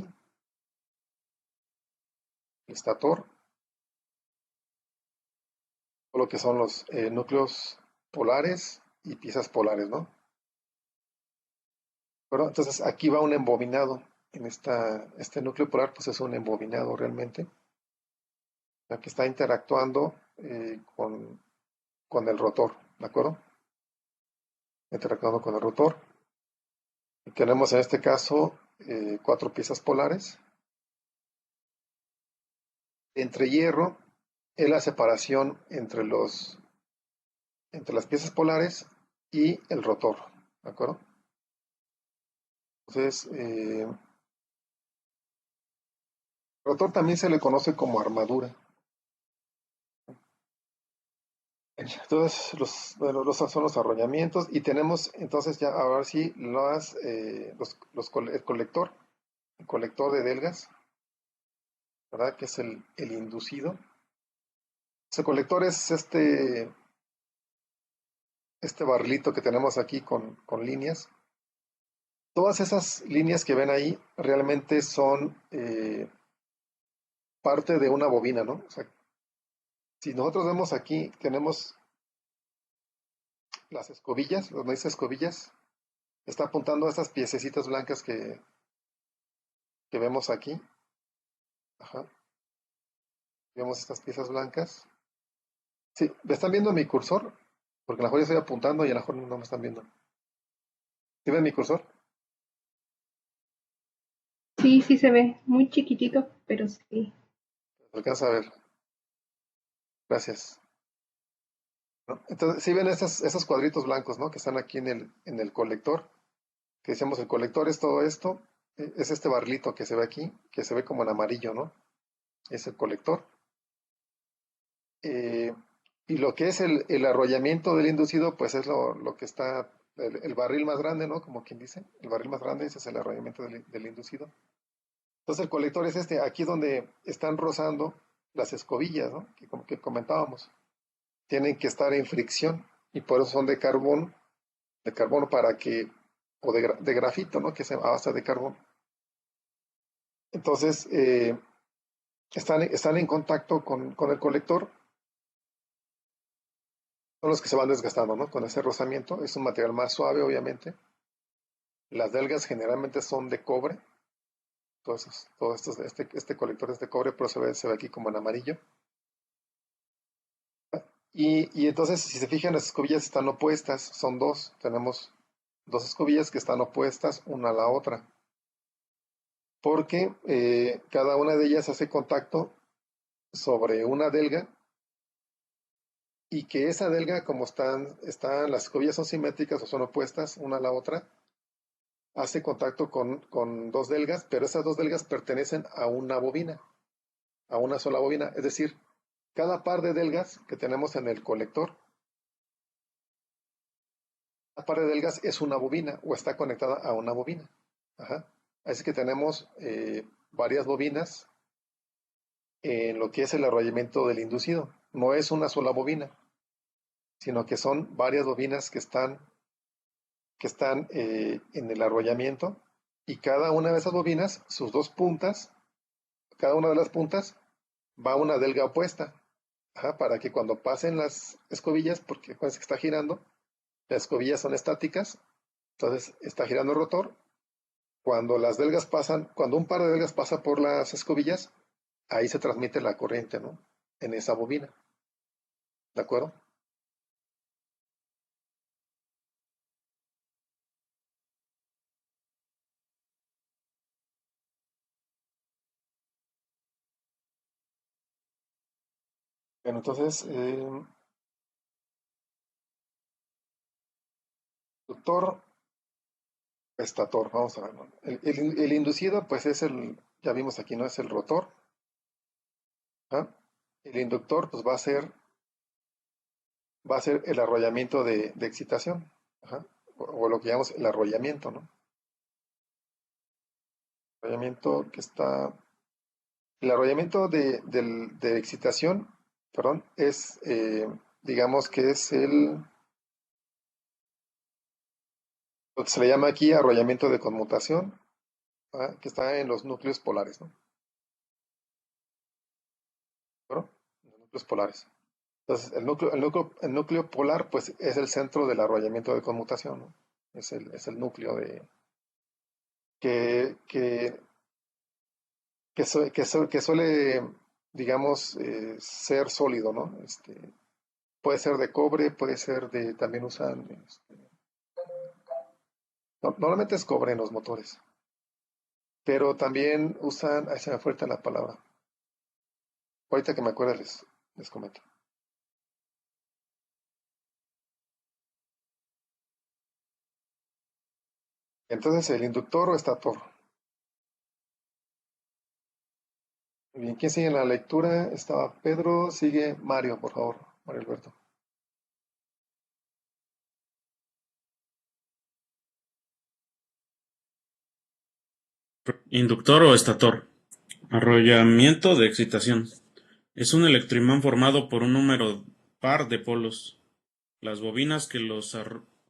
El estator, o lo que son los núcleos polares y piezas polares, ¿no? Bueno, entonces aquí va un embobinado. Este núcleo polar, pues es un embobinado realmente, ya que está interactuando con el rotor, ¿de acuerdo? Interactuando con el rotor. Y tenemos en este caso 4 piezas polares. Entre hierro es la separación entre las piezas polares y el rotor, ¿de acuerdo? Entonces, el rotor también se le conoce como armadura. Entonces, los son los arrollamientos y tenemos entonces ya ahora sí el colector de delgas, ¿verdad? Que es el inducido. Ese colector es este barrilito que tenemos aquí con líneas. Todas esas líneas que ven ahí realmente son parte de una bobina, ¿no? O sea, si nosotros vemos aquí, tenemos las escobillas, donde dice escobillas, está apuntando a estas piececitas blancas que vemos aquí. Ajá. Vemos estas piezas blancas. Sí, ¿me están viendo mi cursor? Porque a lo mejor ya estoy apuntando y a lo mejor no me están viendo. ¿Sí ven mi cursor? Sí, sí se ve, muy chiquitito, pero sí. ¿Se alcanza a ver? Gracias. ¿No? Entonces, sí ven esos cuadritos blancos, ¿no? Que están aquí en el colector. Que decíamos, el colector es todo esto. Es este barlito que se ve aquí, que se ve como en amarillo, ¿no? Es el colector. Y Y lo que es el arrollamiento del inducido, pues es lo que está, el barril más grande, ¿no? Como quien dice, el barril más grande, ese es el arrollamiento del inducido. Entonces el colector es aquí donde están rozando las escobillas, ¿no? Que como que comentábamos, tienen que estar en fricción y por eso son de carbono para que, o de grafito, ¿no? Que es a base de carbón. Entonces, están en contacto con el colector, son los que se van desgastando, ¿no? Con ese rozamiento, es un material más suave, obviamente. Las delgas generalmente son de cobre, entonces, este colector es de cobre, pero se ve aquí como en amarillo. Y entonces, si se fijan, las escobillas están opuestas, son dos, tenemos dos escobillas que están opuestas una a la otra, porque cada una de ellas hace contacto sobre una delga y que esa delga, como las escobillas son simétricas o son opuestas una a la otra, hace contacto con dos delgas, pero esas dos delgas pertenecen a una bobina, a una sola bobina, es decir, cada par de delgas que tenemos en el colector, cada par de delgas es una bobina o está conectada a una bobina. Ajá. Así que tenemos varias bobinas en lo que es el arrollamiento del inducido. No es una sola bobina, sino que son varias bobinas que están en el arrollamiento y cada una de esas bobinas, sus dos puntas, cada una de las puntas va a una delga opuesta. Ajá, para que cuando pasen las escobillas, porque acuérdense que está girando, las escobillas son estáticas, entonces está girando el rotor. Cuando las delgas pasan, cuando un par de delgas pasa por las escobillas, ahí se transmite la corriente, ¿no? En esa bobina. ¿De acuerdo? Bueno, entonces, inductor, estator, vamos a ver, ¿no? El inducido, pues es ya vimos aquí, ¿no? Es el rotor. ¿Ah? El inductor, pues va a ser el arrollamiento de excitación. Ajá. O lo que llamamos el arrollamiento, ¿no? Arrollamiento que está. El arrollamiento de excitación, perdón, es, digamos que es lo que se le llama aquí arrollamiento de conmutación, ¿ah? Que está en los núcleos polares, ¿no? ¿Bueno? Los núcleos polares. Entonces, el núcleo polar, pues, es el centro del arrollamiento de conmutación, ¿no? Es el núcleo que, que, que suele, digamos, ser sólido, ¿no? Puede ser de cobre, puede ser también usan, normalmente es cobre en los motores, pero también usan, ahí se me fue la palabra, ahorita que me acuerdo les comento. Entonces, el inductor o estator. Bien, ¿quién sigue en la lectura? Estaba Pedro, sigue Mario, por favor, Mario Alberto. Inductor o estator. Arrollamiento de excitación. Es un electroimán formado por un número par de polos. Las bobinas que los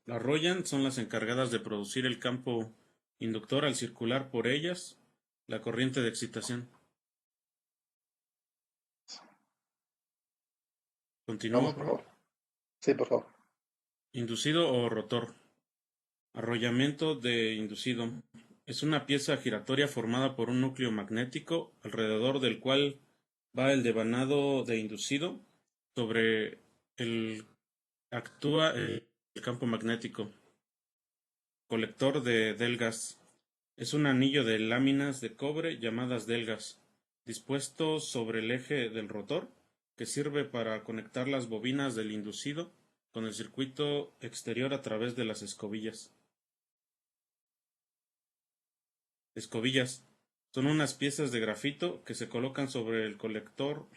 arrollan son las encargadas de producir el campo inductor al circular por ellas la corriente de excitación. Vamos, Continúo, por por favor. favor. Sí, por favor. Inducido o rotor. Arrollamiento de inducido. Es una pieza giratoria formada por un núcleo magnético alrededor del cual va el devanado de inducido. Sobre el actúa el campo magnético. Colector de delgas. Es un anillo de láminas de cobre llamadas delgas, dispuesto sobre el eje del rotor, que sirve para conectar las bobinas del inducido con el circuito exterior a través de las escobillas. Escobillas. Son unas piezas de grafito que se colocan sobre el colector,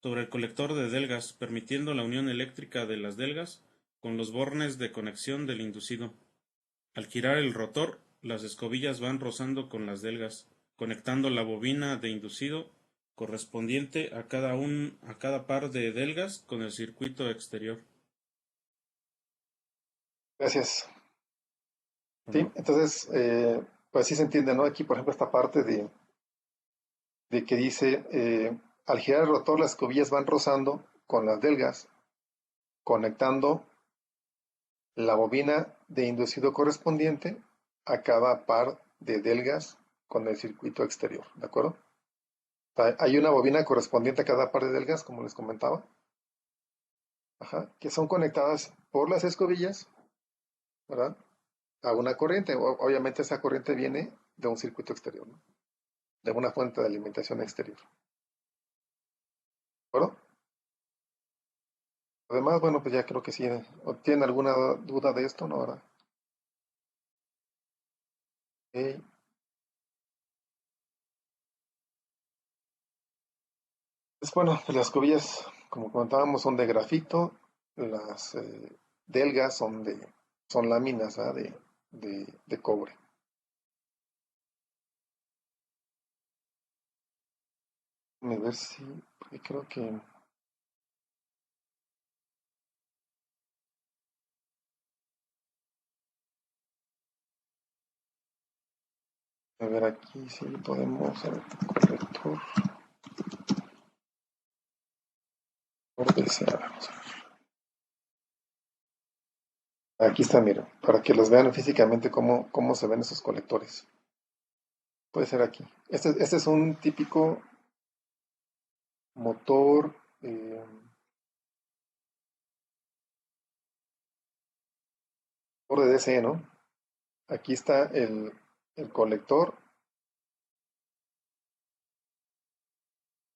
sobre el colector de delgas, permitiendo la unión eléctrica de las delgas con los bornes de conexión del inducido. Al girar el rotor, las escobillas van rozando con las delgas, conectando la bobina de inducido correspondiente a cada par de delgas con el circuito exterior. Gracias. Sí, entonces, pues sí se entiende, ¿no? Aquí, por ejemplo, esta parte de que dice, al girar el rotor, las escobillas van rozando con las delgas, conectando la bobina de inducido correspondiente a cada par de delgas con el circuito exterior, ¿de acuerdo? O sea, hay una bobina correspondiente a cada par de delgas, como les comentaba, que son conectadas por las escobillas, ¿verdad? A una corriente. Obviamente esa corriente viene de un circuito exterior, ¿no? De una fuente de alimentación exterior. ¿De acuerdo? Además, bueno, pues ya creo que sí. ¿Tienen alguna duda de esto? No, ¿verdad? Ok. Pues bueno, pues las escobillas, como comentábamos, son de grafito. Las delgas son láminas, ¿verdad? De cobre. A ver si, porque creo que... A ver, aquí sí podemos... Corrector. Vamos a ver. Aquí está, miren, para que los vean físicamente cómo se ven esos colectores. Puede ser aquí. Este es un típico motor motor de DC, ¿no? Aquí está el colector.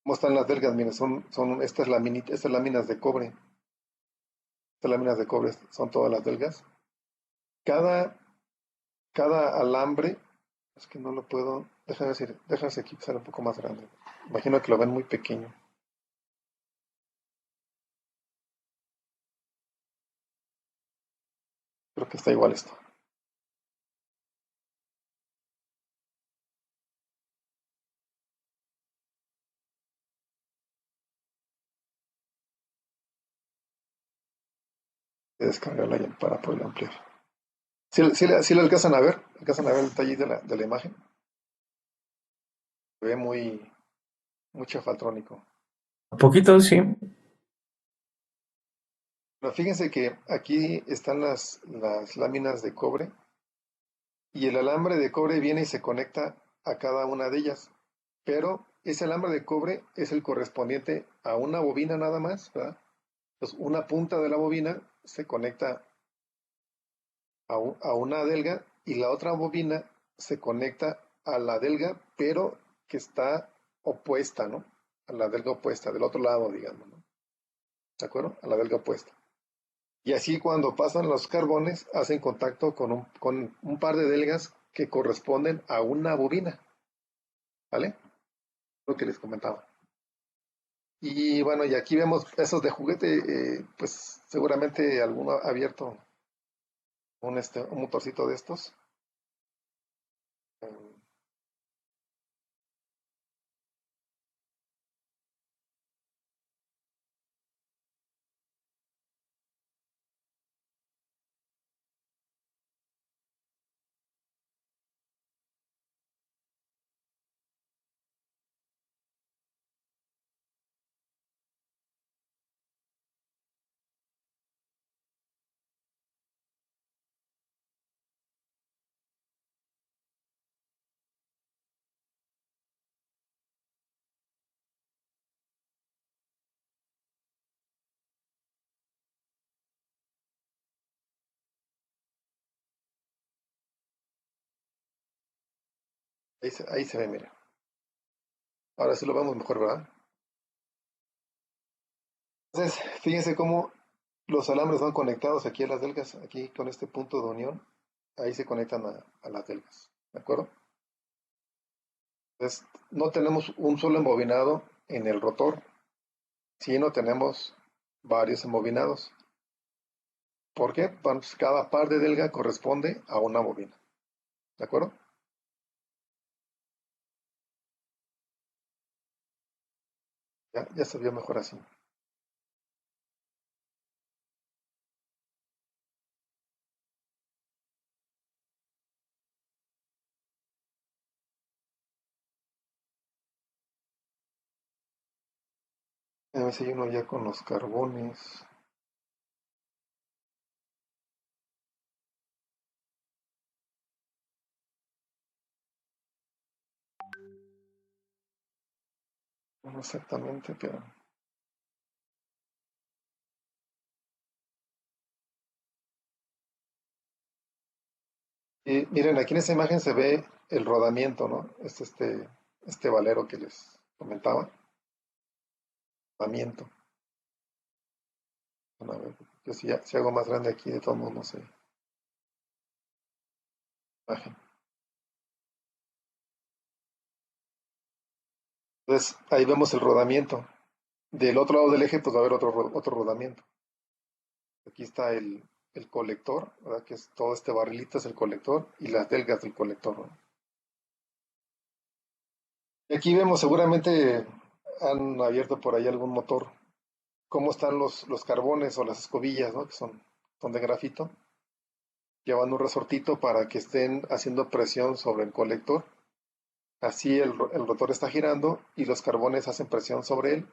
¿Cómo están las delgas? Miren, estas láminas de cobre. Estas láminas de cobre son todas las delgas. Cada, cada alambre, es que no lo puedo, déjame aquí ser un poco más grande. Imagino que lo ven muy pequeño. Creo que está igual esto. Voy a descargarla ya para poder ampliar. ¿Sí le alcanzan a ver? ¿Alcanzan a ver el detalle de la imagen? Se ve muy chafaltrónico. Un poquito, sí. Pero fíjense que aquí están las láminas de cobre y el alambre de cobre viene y se conecta a cada una de ellas. Pero ese alambre de cobre es el correspondiente a una bobina nada más, ¿verdad? Entonces, una punta de la bobina se conecta a una delga y la otra bobina se conecta a la delga, pero que está opuesta, ¿no? A la delga opuesta, del otro lado, digamos, ¿no? ¿De acuerdo? A la delga opuesta. Y así cuando pasan los carbones, hacen contacto con un par de delgas que corresponden a una bobina, ¿vale? Lo que les comentaba. Y bueno, y aquí vemos esos de juguete, pues seguramente alguno ha abierto un motorcito de estos. Ahí se ve, mira. Ahora sí lo vemos mejor, ¿verdad? Entonces, fíjense cómo los alambres van conectados aquí a las delgas, aquí con este punto de unión, ahí se conectan a las delgas, ¿de acuerdo? Entonces, no tenemos un solo embobinado en el rotor, si no tenemos varios embobinados. ¿Por qué? Pues cada par de delga corresponde a una bobina. ¿De acuerdo? Ya se vio mejor así. A ver si hay uno ya con los carbones. No exactamente, pero... Y miren, aquí en esta imagen se ve el rodamiento, ¿no? Es este valero que les comentaba. Rodamiento. Bueno, a ver, yo si hago más grande aquí, de todos modos, no sé. Imagen. Entonces, ahí vemos el rodamiento. Del otro lado del eje, pues va a haber otro rodamiento. Aquí está el colector, ¿verdad? Que es todo este barrilito es el colector y las delgas del colector, ¿no? Y aquí vemos, seguramente han abierto por ahí algún motor. Cómo están los carbones o las escobillas, ¿no? Que son de grafito. Llevan un resortito para que estén haciendo presión sobre el colector. Así el rotor está girando y los carbones hacen presión sobre él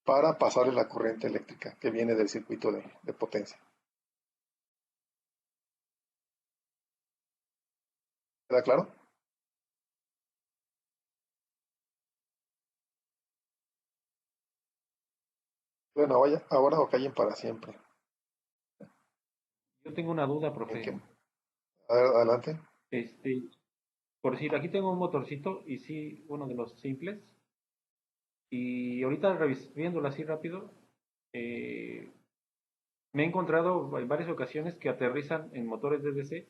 para pasarle la corriente eléctrica que viene del circuito de potencia. ¿Queda claro? Bueno, vaya, ahora o callen para siempre. Yo tengo una duda, ¿En profe. qué? A ver, adelante. Por decir, aquí tengo un motorcito y sí, uno de los simples. Y ahorita viéndolo así rápido, me he encontrado en varias ocasiones que aterrizan en motores de DC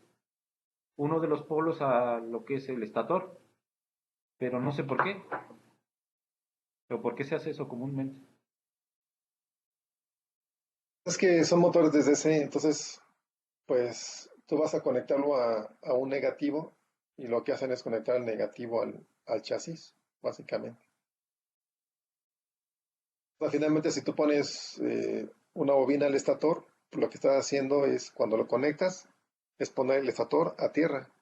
uno de los polos a lo que es el estator, pero no sé por qué, o por qué se hace eso comúnmente. Es que son motores desde ese, entonces, pues tú vas a conectarlo a un negativo y lo que hacen es conectar el negativo al chasis, básicamente. O sea, finalmente, si tú pones una bobina al estator, pues lo que estás haciendo es, cuando lo conectas, es poner el estator a tierra,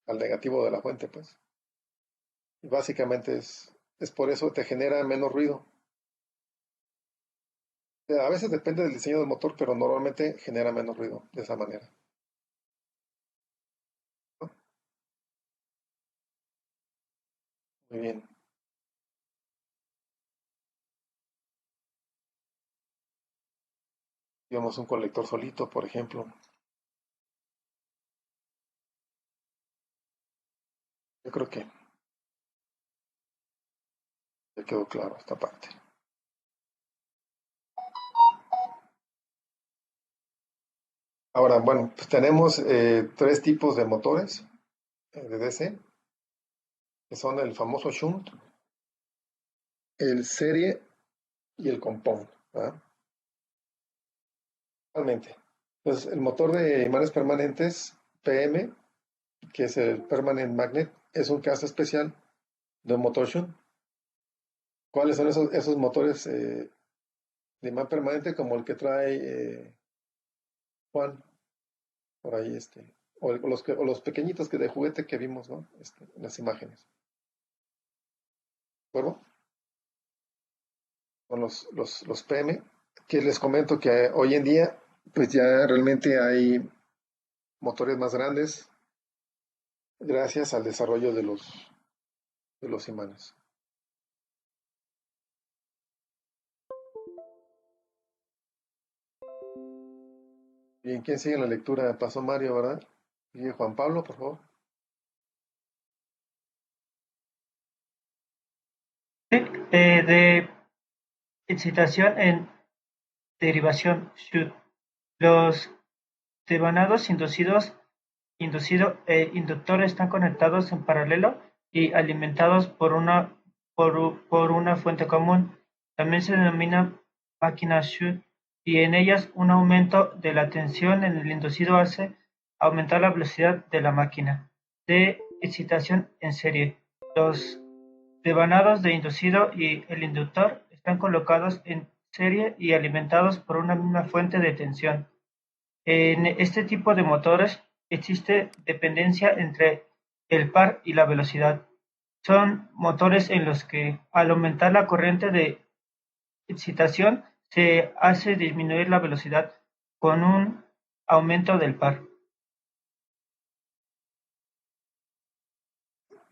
al negativo de la fuente, pues. Y básicamente es por eso te genera menos ruido. A veces depende del diseño del motor, pero normalmente genera menos ruido de esa manera, ¿no? Muy bien. Digamos un colector solito, por ejemplo. Yo creo que ya quedó claro esta parte. Ahora, bueno, pues tenemos tres tipos de motores de DC, que son el famoso shunt, el serie y el compound, ¿verdad? Realmente. Entonces, el motor de imanes permanentes, PM, que es el Permanent Magnet, es un caso especial de un motor shunt. ¿Cuáles son esos motores de imán permanente como el que trae Juan por ahí, o los pequeñitos que de juguete que vimos, ¿no? En las imágenes? ¿De acuerdo? Con los PM, que les comento que hoy en día, pues ya realmente hay motores más grandes gracias al desarrollo de los imanes. Bien, ¿quién sigue en la lectura? Pasó Mario, ¿verdad? Sigue Juan Pablo, por favor. Sí, de excitación en derivación should. Los devanados inducido e inductor están conectados en paralelo y alimentados por una por una fuente común. También se denomina máquina Schur, y en ellas un aumento de la tensión en el inducido hace aumentar la velocidad de la máquina de excitación en serie. Los devanados de inducido y el inductor están colocados en serie y alimentados por una misma fuente de tensión. En este tipo de motores existe dependencia entre el par y la velocidad. Son motores en los que, al aumentar la corriente de excitación, se hace disminuir la velocidad con un aumento del par.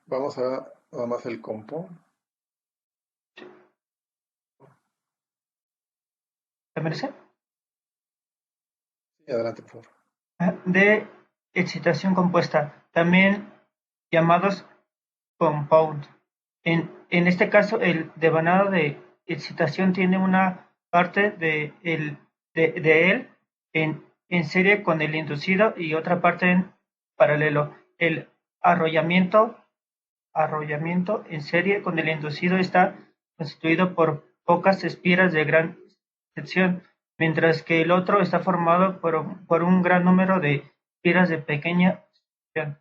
Vamos a ver nada más el compo. ¿Te merece? Sí, adelante, por favor. De excitación compuesta, también llamados compound. En este caso, el devanado de excitación tiene una parte de él en serie con el inducido y otra parte en paralelo. El arrollamiento en serie con el inducido está constituido por pocas espiras de gran sección, mientras que el otro está formado por un gran número de espiras de pequeña sección.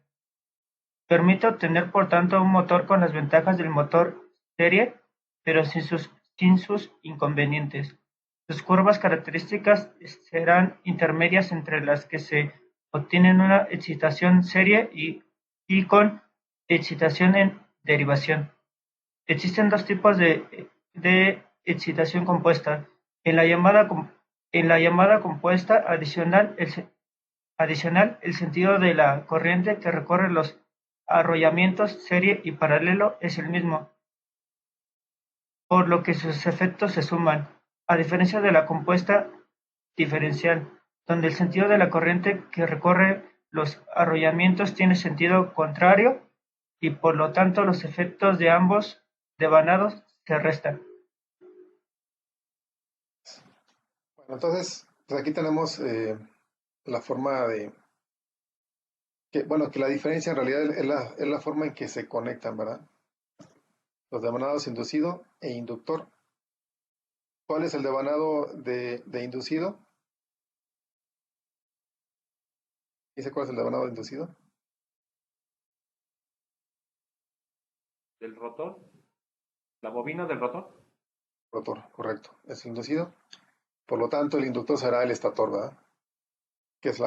Permite obtener, por tanto, un motor con las ventajas del motor serie, pero sin sus inconvenientes. Sus curvas características serán intermedias entre las que se obtienen una excitación serie y con excitación en derivación. Existen dos tipos de excitación compuesta. En la llamada compuesta adicional, el sentido de la corriente que recorre los arrollamientos serie y paralelo es el mismo, por lo que sus efectos se suman, a diferencia de la compuesta diferencial, donde el sentido de la corriente que recorre los arrollamientos tiene sentido contrario y por lo tanto los efectos de ambos devanados se restan. Bueno, entonces, pues aquí tenemos la forma de que la diferencia en realidad es la forma en que se conectan, ¿verdad? Los devanados inducido e inductor. ¿Cuál es el devanado de inducido? ¿Dice cuál es el devanado de inducido? Del rotor, la bobina del rotor. Rotor, correcto. Es el inducido. Por lo tanto, el inductor será el estator, ¿verdad? Que es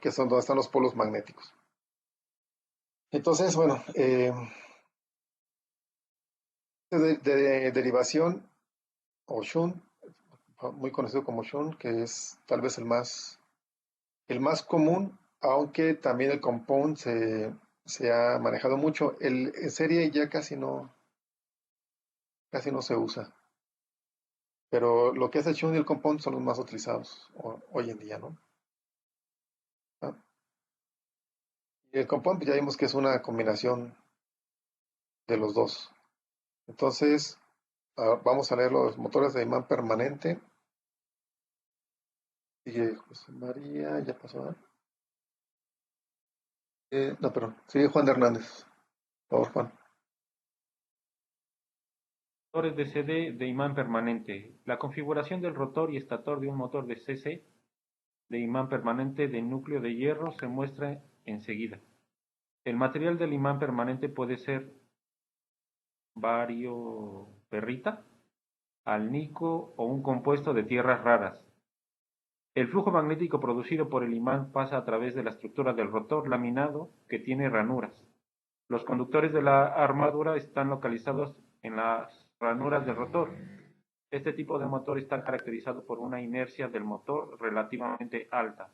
que son donde están los polos magnéticos. Entonces, bueno, de derivación o shunt, muy conocido como shunt, que es tal vez el más común, aunque también el compound se ha manejado mucho. En serie ya casi no se usa, pero lo que es el shunt y el compound son los más utilizados hoy en día, ¿no? ¿Ah? Y el compound pues ya vimos que es una combinación de los dos. Entonces, vamos a leer los motores de imán permanente. Sigue José María, ya pasó. No, perdón. Sigue Juan Hernández. Por favor, Juan. Motores de CD de imán permanente. La configuración del rotor y estator de un motor de CC de imán permanente de núcleo de hierro se muestra enseguida. El material del imán permanente puede ser varioperrita, alnico o un compuesto de tierras raras. El flujo magnético producido por el imán pasa a través de la estructura del rotor laminado que tiene ranuras. Los conductores de la armadura están localizados en las ranuras del rotor. Este tipo de motor está caracterizado por una inercia del motor relativamente alta,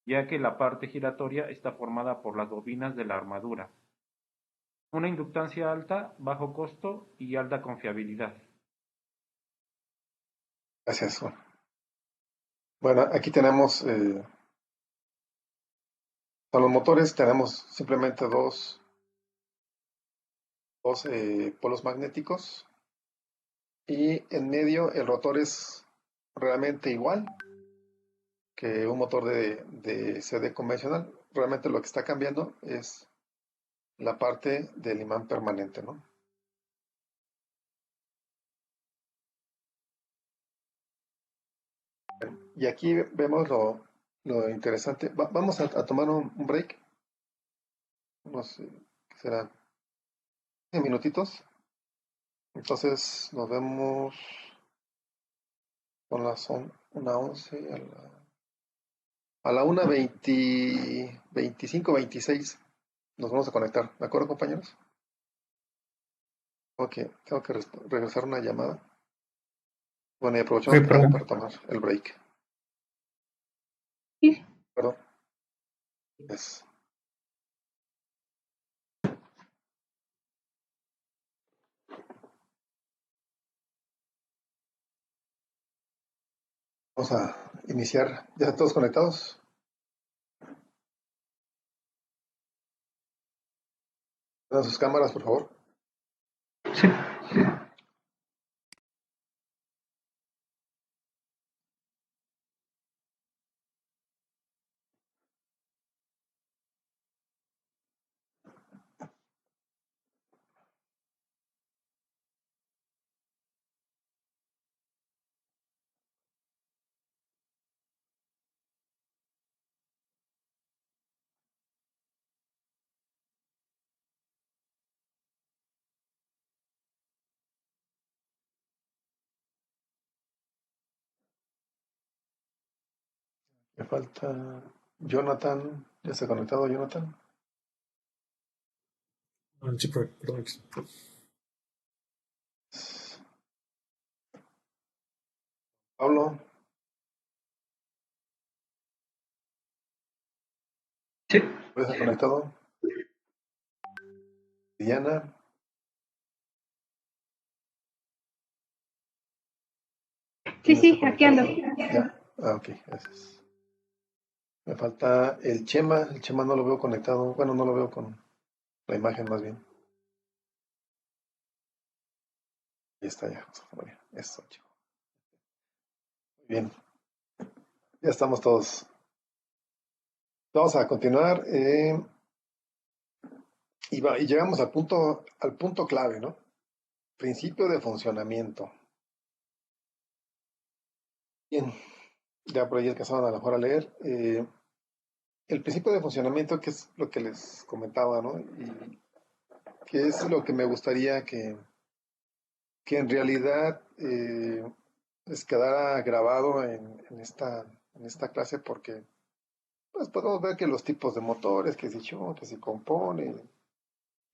ya que la parte giratoria está formada por las bobinas de la armadura. Una inductancia alta, bajo costo y alta confiabilidad. Gracias, Juan. Bueno, aquí tenemos, con los motores tenemos simplemente dos polos magnéticos y en medio el rotor es realmente igual que un motor de CD convencional. Realmente lo que está cambiando es la parte del imán permanente, ¿no? Y aquí vemos lo interesante. Vamos a tomar un break, unos, ¿qué será? 10 minutitos. Entonces nos vemos con las 11 a la 1:25, 26. Nos vamos a conectar. ¿De acuerdo, compañeros? Ok, tengo que regresar una llamada. Bueno, y aprovechamos Ok, perdón. para tomar el break. Sí, Perdón. Yes. Vamos a iniciar. ¿Ya están todos conectados? Prendan sus cámaras, por favor. Sí. Me falta Jonathan. ¿Ya se ha conectado Jonathan? Sí, perdón. Pablo. Sí. ¿Ya se ha conectado? Diana. sí, ¿Ya está sí, aquí ando. conectado? Ya. Ok, gracias. Me falta el Chema. El Chema no lo veo conectado. Bueno, no lo veo con la imagen más bien. Ahí está ya, José María. Eso, chico. Muy bien. Ya estamos todos. Vamos a continuar. Y llegamos al punto clave, ¿no? Principio de funcionamiento. Bien, ya por ahí alcanzaron a lo mejor a leer. El principio de funcionamiento, que es lo que les comentaba, ¿no? Y que es lo que me gustaría que en realidad les quedara grabado en esta clase, porque pues podemos ver que los tipos de motores, que si son, que si componen,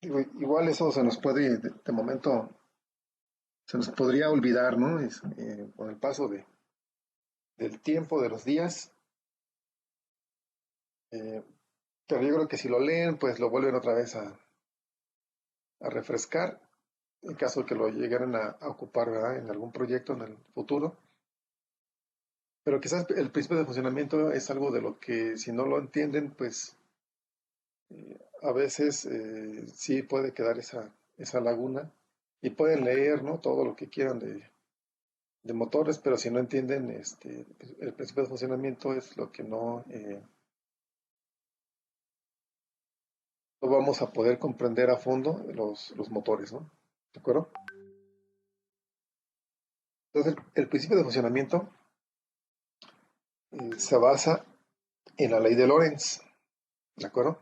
digo, igual eso se nos puede, de momento, se nos podría olvidar, ¿no? Con el paso del tiempo, de los días. eh, pero yo creo que si lo leen, pues lo vuelven otra vez a refrescar, en caso de que lo lleguen a ocupar, ¿verdad? En algún proyecto en el futuro. Pero quizás el principio de funcionamiento es algo de lo que, si no lo entienden, pues a veces sí puede quedar esa laguna, y pueden leer, ¿no? Todo lo que quieran de motores, pero si no entienden el principio de funcionamiento, es lo que no vamos a poder comprender a fondo los motores, ¿no? ¿De acuerdo? Entonces, el principio de funcionamiento se basa en la ley de Lorentz, ¿de acuerdo?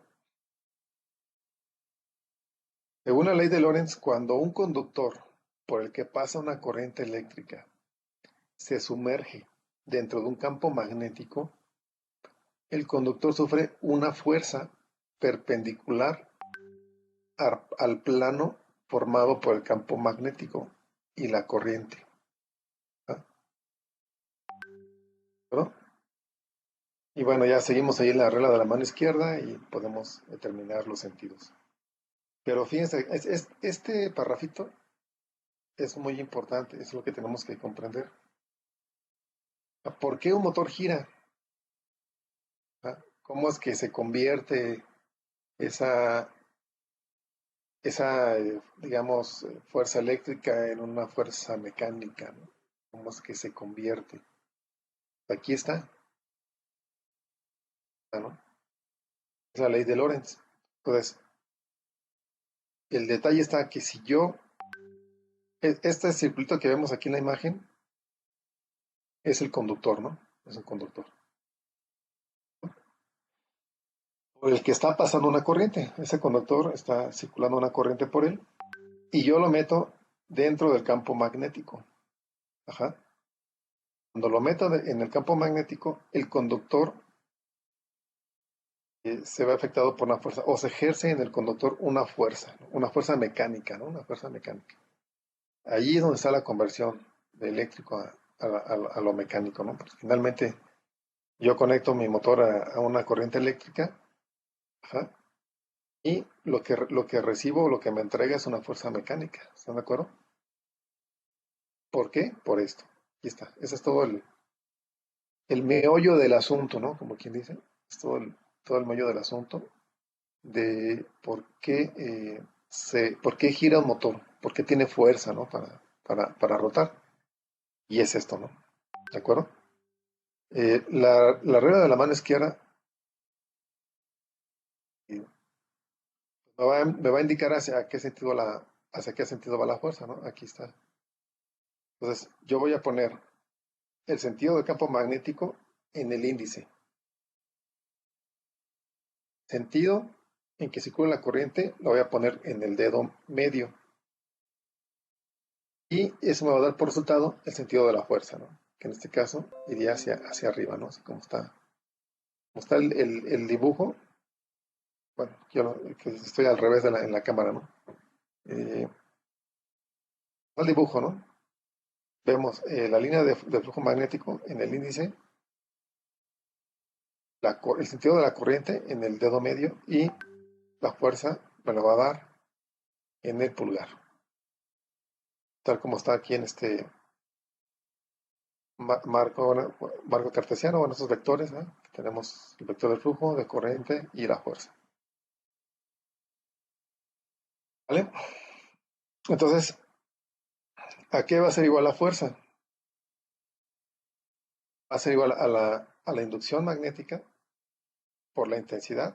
Según la ley de Lorentz, cuando un conductor por el que pasa una corriente eléctrica se sumerge dentro de un campo magnético, el conductor sufre una fuerza perpendicular al plano formado por el campo magnético y la corriente. ¿Ah? ¿No? Y bueno, ya seguimos ahí en la regla de la mano izquierda y podemos determinar los sentidos. Pero fíjense, este parrafito es muy importante, es lo que tenemos que comprender. ¿Por qué un motor gira? ¿Ah? ¿Cómo es que se convierte esa digamos, fuerza eléctrica en una fuerza mecánica, ¿no? ¿Cómo es que se convierte? Aquí está, ¿no? Es la ley de Lorentz. Entonces, el detalle está que si yo, este circulito que vemos aquí en la imagen, es el conductor, ¿no? es un conductor, por el que está pasando una corriente. Ese conductor está circulando una corriente por él y yo lo meto dentro del campo magnético. Ajá. Cuando lo meto en el campo magnético, el conductor se ve afectado por una fuerza, o se ejerce en el conductor una fuerza mecánica, ¿no? Una fuerza mecánica. Allí es donde está la conversión de eléctrico a lo mecánico, ¿no? Porque finalmente yo conecto mi motor a una corriente eléctrica, ajá, y lo que recibo, lo que me entrega es una fuerza mecánica. ¿Están de acuerdo? ¿Por qué? Por esto. Aquí está. Ese es todo el meollo del asunto, ¿no? Como quien dice. Es todo el meollo del asunto de por qué gira un motor, por qué tiene fuerza, ¿no? Para rotar. Y es esto, ¿no? ¿De acuerdo? La regla de la mano izquierda eh, me va a indicar hacia qué sentido va la fuerza, ¿no? Aquí está. Entonces, yo voy a poner el sentido del campo magnético en el índice. Sentido en que circula la corriente lo voy a poner en el dedo medio. Y eso me va a dar por resultado el sentido de la fuerza, ¿no? Que en este caso iría hacia arriba, ¿no? Así como está el dibujo. Bueno, que estoy al revés en la cámara, ¿no? El dibujo, ¿no? Vemos la línea de flujo magnético en el índice, el sentido de la corriente en el dedo medio y la fuerza me lo va a dar en el pulgar. Tal como está aquí en este marco cartesiano, bueno, esos vectores, ¿no? Tenemos el vector del flujo, de corriente y la fuerza. ¿Vale? Entonces, ¿a qué va a ser igual la fuerza? Va a ser igual a la inducción magnética por la intensidad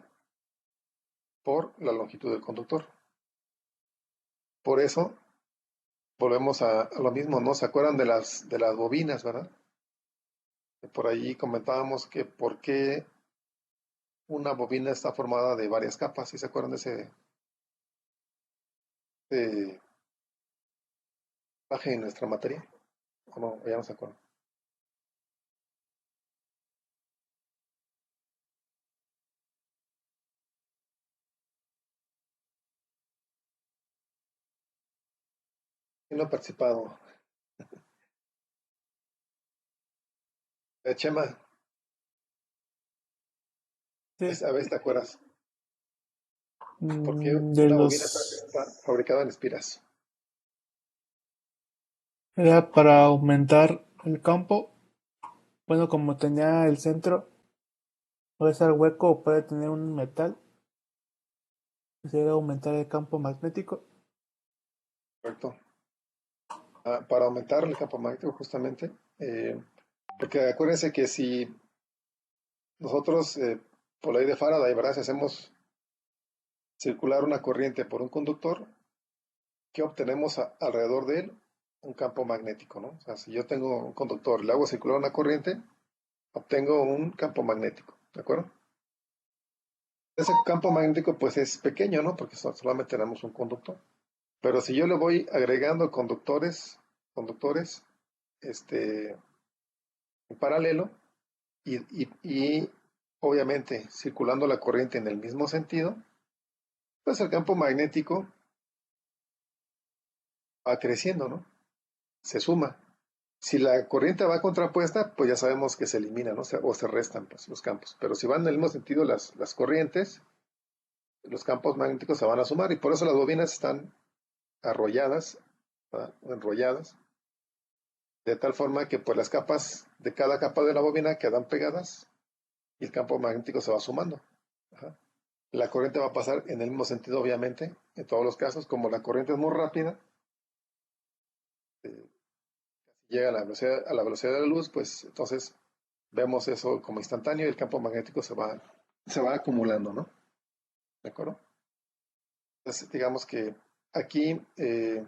por la longitud del conductor. Por eso, volvemos a lo mismo, ¿no? ¿Se acuerdan de las bobinas, verdad? Por ahí comentábamos que por qué una bobina está formada de varias capas. ¿Sí se acuerdan de ese pasaje en nuestra materia? ¿O no? Ya no se acuerdan. ¿Quién no ha participado? Chema, Sí, a ver, ¿te acuerdas? ¿Por qué de una bobina los está fabricada en espiras? era para aumentar el campo. Bueno, como tenía el centro, puede ser hueco o puede tener un metal. Quisiera aumentar el campo magnético. Correcto. Para aumentar el campo magnético, justamente. Porque acuérdense que si nosotros, por la ley de Faraday, ¿verdad? Si hacemos circular una corriente por un conductor, ¿qué obtenemos alrededor de él? Un campo magnético, ¿no? O sea, si yo tengo un conductor y le hago circular una corriente, obtengo un campo magnético, ¿de acuerdo? Ese campo magnético pues es pequeño, ¿no? Porque solamente tenemos un conductor. Pero si yo le voy agregando conductores, en paralelo y obviamente circulando la corriente en el mismo sentido, pues el campo magnético va creciendo, ¿no? Se suma. Si la corriente va contrapuesta, pues ya sabemos que se elimina, ¿no? O se restan pues, los campos. Pero si van en el mismo sentido las corrientes, los campos magnéticos se van a sumar y por eso las bobinas están arrolladas, ¿verdad? O enrolladas, de tal forma que pues las capas de cada capa de la bobina quedan pegadas y el campo magnético se va sumando. Ajá. La corriente va a pasar en el mismo sentido, obviamente, en todos los casos, como la corriente es muy rápida, eh, llega a la velocidad de la luz, pues entonces vemos eso como instantáneo y el campo magnético se va acumulando, ¿no? ¿De acuerdo? Entonces, digamos que aquí, en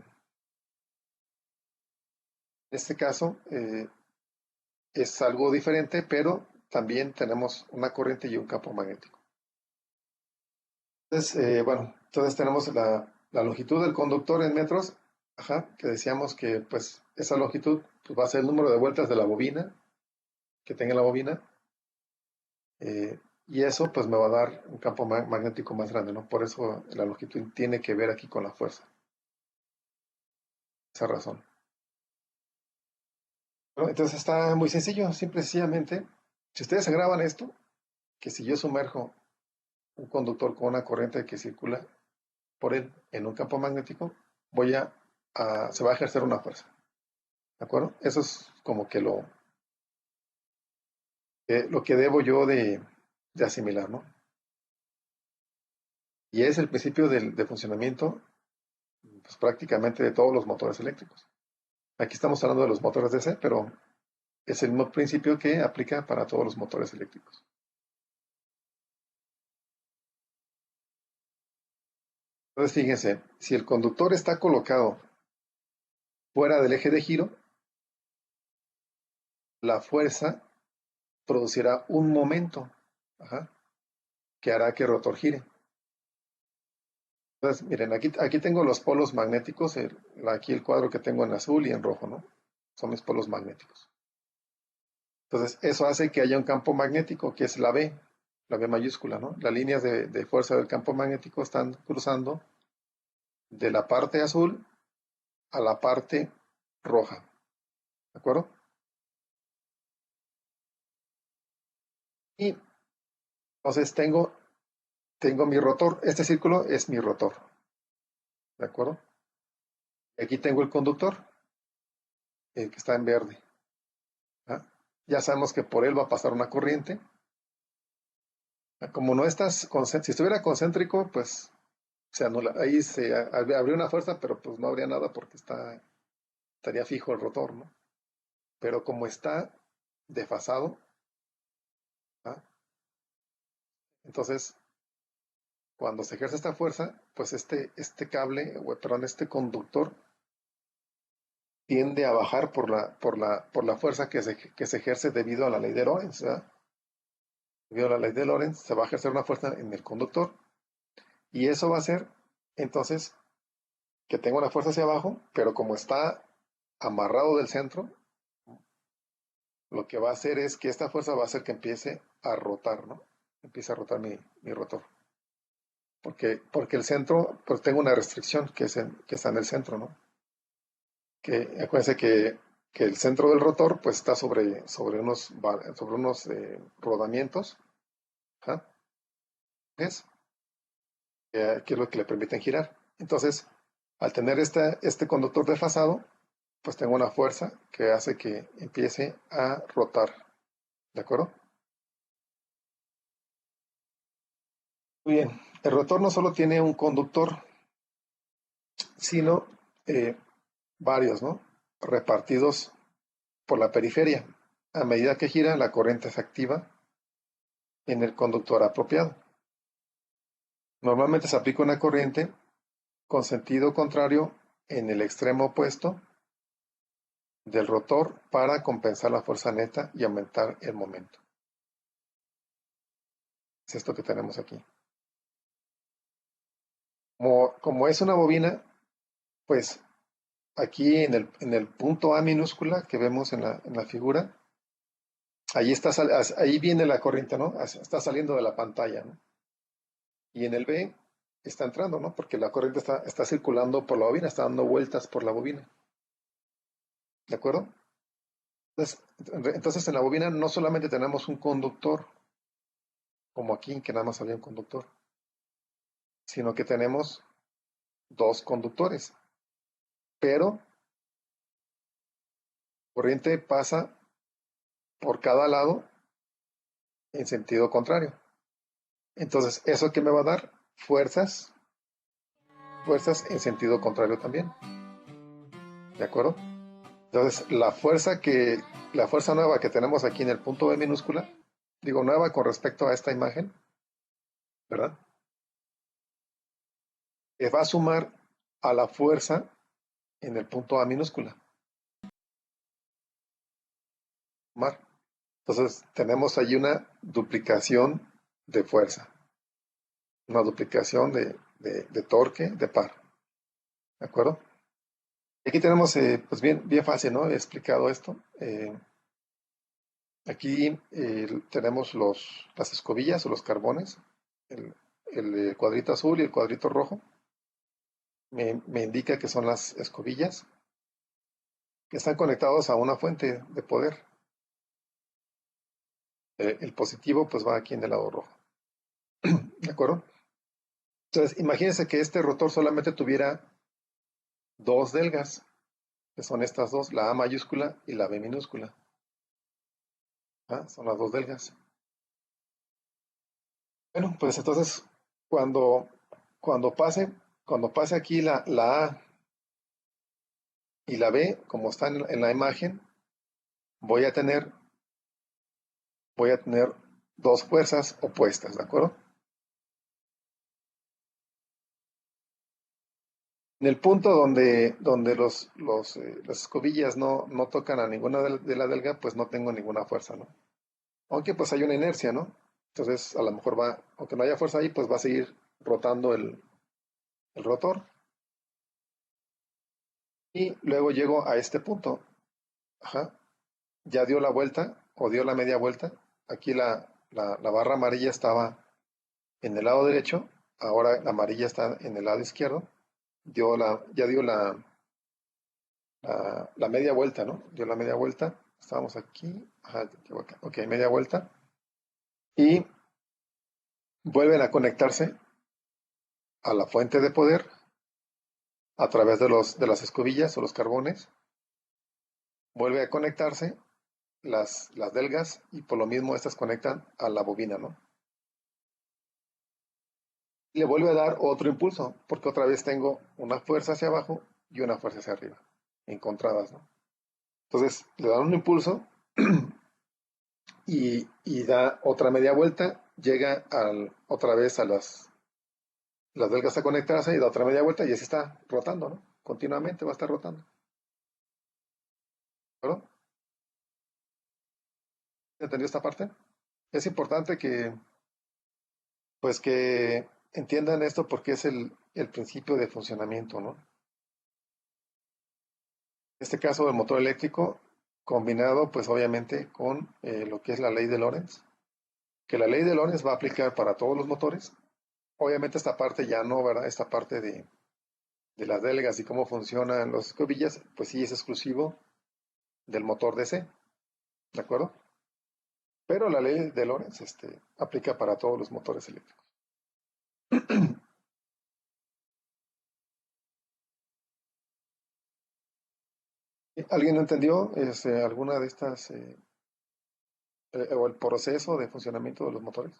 este caso, es algo diferente, pero también tenemos una corriente y un campo magnético. Entonces, bueno, entonces tenemos la longitud del conductor en metros, que decíamos que pues esa longitud pues, va a ser el número de vueltas de la bobina, que tenga la bobina, y eso pues me va a dar un campo magnético más grande, ¿no? Por eso la longitud tiene que ver aquí con la fuerza. Esa razón. Bueno, entonces está muy sencillo, simple y sencillamente, si ustedes graban esto, que si yo sumerjo un conductor con una corriente que circula por él en un campo magnético, se va a ejercer una fuerza. ¿De acuerdo? Eso es como que lo que debo yo de asimilar, ¿no? Y es el principio de funcionamiento pues, prácticamente de todos los motores eléctricos. Aquí estamos hablando de los motores DC, pero es el mismo principio que aplica para todos los motores eléctricos. Entonces, fíjense, si el conductor está colocado fuera del eje de giro, la fuerza producirá un momento que hará que el rotor gire. Entonces, miren, aquí tengo los polos magnéticos, aquí el cuadro que tengo en azul y en rojo, ¿no? Son mis polos magnéticos. Entonces, eso hace que haya un campo magnético, que es la B mayúscula, ¿no? Las líneas de fuerza del campo magnético están cruzando de la parte azul a la parte roja. ¿De acuerdo? Y entonces tengo mi rotor. Este círculo es mi rotor. ¿De acuerdo? Y aquí tengo el conductor, que está en verde. Ya sabemos que por él va a pasar una corriente. Como no estás, si estuviera concéntrico, pues se anula. Ahí habría una fuerza, pero pues no habría nada porque estaría fijo el rotor, ¿no? Pero como está desfasado, entonces cuando se ejerce esta fuerza, pues este cable, perdón, este conductor tiende a bajar por la fuerza que se ejerce debido a la ley de Lorentz, ¿verdad? Debido a la ley de Lorentz, se va a ejercer una fuerza en el conductor y eso va a hacer, entonces, que tenga una fuerza hacia abajo, pero como está amarrado del centro, lo que va a hacer es que esta fuerza va a hacer que empiece a rotar, ¿no? Empiece a rotar mi rotor. Porque el centro, pues tengo una restricción que está en el centro, ¿no? Que acuérdense que el centro del rotor, pues está sobre unos rodamientos, ¿ves? Que es lo que le permiten girar. Entonces, al tener este conductor desfasado, pues tengo una fuerza que hace que empiece a rotar. ¿De acuerdo? Muy bien. El rotor no solo tiene un conductor, sino varios, ¿no? Repartidos por la periferia. A medida que gira, la corriente se activa en el conductor apropiado. Normalmente se aplica una corriente con sentido contrario en el extremo opuesto del rotor para compensar la fuerza neta y aumentar el momento. Es esto que tenemos aquí. Como es una bobina, pues aquí en el punto A minúscula que vemos en la figura, ahí viene la corriente, ¿no? Está saliendo de la pantalla, ¿no? Y en el B está entrando, ¿no? Porque la corriente está circulando por la bobina, está dando vueltas por la bobina. ¿De acuerdo? Entonces en la bobina no solamente tenemos un conductor, como aquí, que nada más había un conductor, sino que tenemos dos conductores. Pero corriente pasa por cada lado en sentido contrario. Entonces, ¿eso qué me va a dar? Fuerzas en sentido contrario también. ¿De acuerdo? Entonces, la fuerza nueva que tenemos aquí en el punto B minúscula, digo nueva con respecto a esta imagen, ¿verdad? Que va a sumar a la fuerza en el punto A minúscula. Sumar. Entonces, tenemos ahí una duplicación de fuerza, una duplicación de torque de par. ¿De acuerdo? Aquí tenemos, pues bien fácil, ¿no? He explicado esto. Aquí tenemos las escobillas o los carbones, el cuadrito azul y el cuadrito rojo. Me indica que son las escobillas que están conectados a una fuente de poder. El positivo pues va aquí en el lado rojo. ¿De acuerdo? Entonces, imagínense que este rotor solamente tuviera dos delgas, que son estas dos, la A mayúscula y la B minúscula. ¿Ah? Son las dos delgas. Bueno, pues entonces, cuando, cuando pase, cuando pase aquí la A y la B, como están en la imagen, voy a tener dos fuerzas opuestas, ¿de acuerdo? En el punto donde las escobillas no tocan a ninguna de la delga, pues no tengo ninguna fuerza, ¿no? Aunque pues hay una inercia, ¿no? Entonces a lo mejor aunque no haya fuerza ahí, pues va a seguir rotando el rotor. Y luego llego a este punto. Ajá. Ya dio la vuelta o dio la media vuelta. Aquí la barra amarilla estaba en el lado derecho, ahora la amarilla está en el lado izquierdo. Ya dio la media vuelta, ¿no? Dio la media vuelta. Estábamos aquí. Ajá, ok, media vuelta. Y vuelven a conectarse a la fuente de poder a través de las escobillas o los carbones. Vuelve a conectarse las delgas y por lo mismo estas conectan a la bobina, ¿no? Y le vuelve a dar otro impulso, porque otra vez tengo una fuerza hacia abajo y una fuerza hacia arriba, encontradas, ¿no? Entonces le dan un impulso y da otra media vuelta, llega otra vez a las delgas a conectarse y da otra media vuelta y así está rotando, ¿no? Continuamente va a estar rotando. ¿Verdad? ¿Entendió esta parte? Es importante que entiendan esto porque es el principio de funcionamiento, ¿no? En este caso, el motor eléctrico combinado, pues obviamente, con lo que es la ley de Lorentz, que la ley de Lorentz va a aplicar para todos los motores. Obviamente esta parte ya no, ¿verdad? Esta parte de las delgas y cómo funcionan las escobillas, pues sí es exclusivo del motor DC, ¿de acuerdo? Pero la ley de Lorentz aplica para todos los motores eléctricos. ¿Alguien no entendió alguna de estas o el proceso de funcionamiento de los motores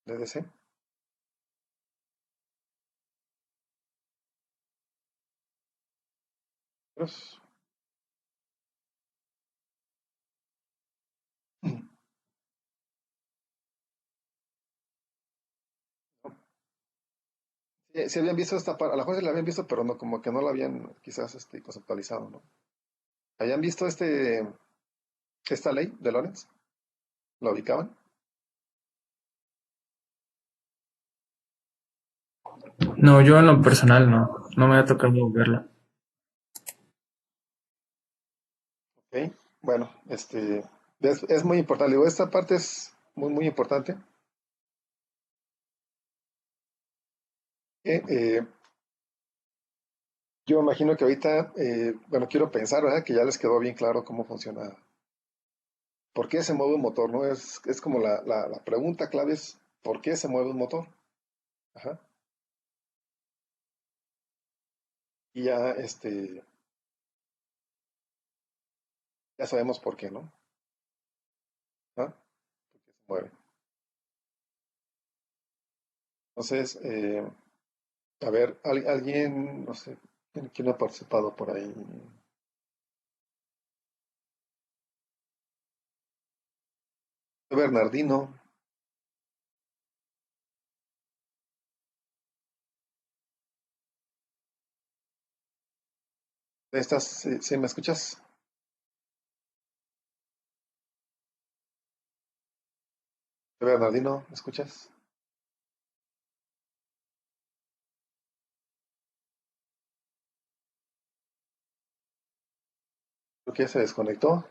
de DC? Pues, sí habían visto esta parte, a lo mejor se la habían visto, pero no, como que no la habían quizás conceptualizado, ¿no? ¿Habían visto esta ley de Lorentz? ¿La ubicaban? No, yo en lo personal no me ha tocado verla. Ok, bueno, es muy importante. Digo, esta parte es muy importante. Eh, yo imagino que ahorita, bueno, quiero pensar, ¿verdad? Que ya les quedó bien claro cómo funciona. ¿Por qué se mueve un motor? ¿No? Es como la pregunta clave es, ¿por qué se mueve un motor? Ajá. Y ya sabemos por qué, ¿no? ¿Ah? ¿Por qué se mueve? Entonces, a ver, alguien, no sé, ¿quién ha participado por ahí? Bernardino, ¿estás, sí me escuchas? Bernardino, ¿me escuchas? Creo que ya se desconectó.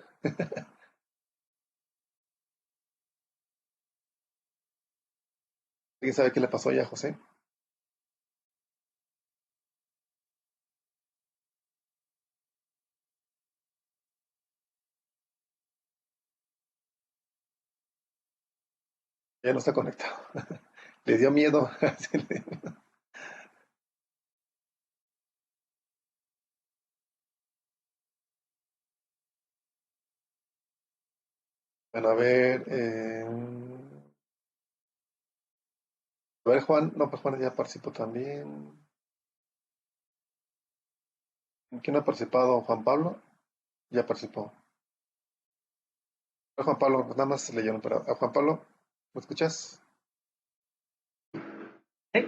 ¿Alguien sabe qué le pasó ya a José? Ya no está conectado. Le dio miedo. Bueno, a ver, Juan, no, pues Juan ya participó también. ¿Quién ha participado? Juan Pablo, ya participó. Juan Pablo, pues nada más leyeron, pero a Juan Pablo, ¿me escuchas? Sí.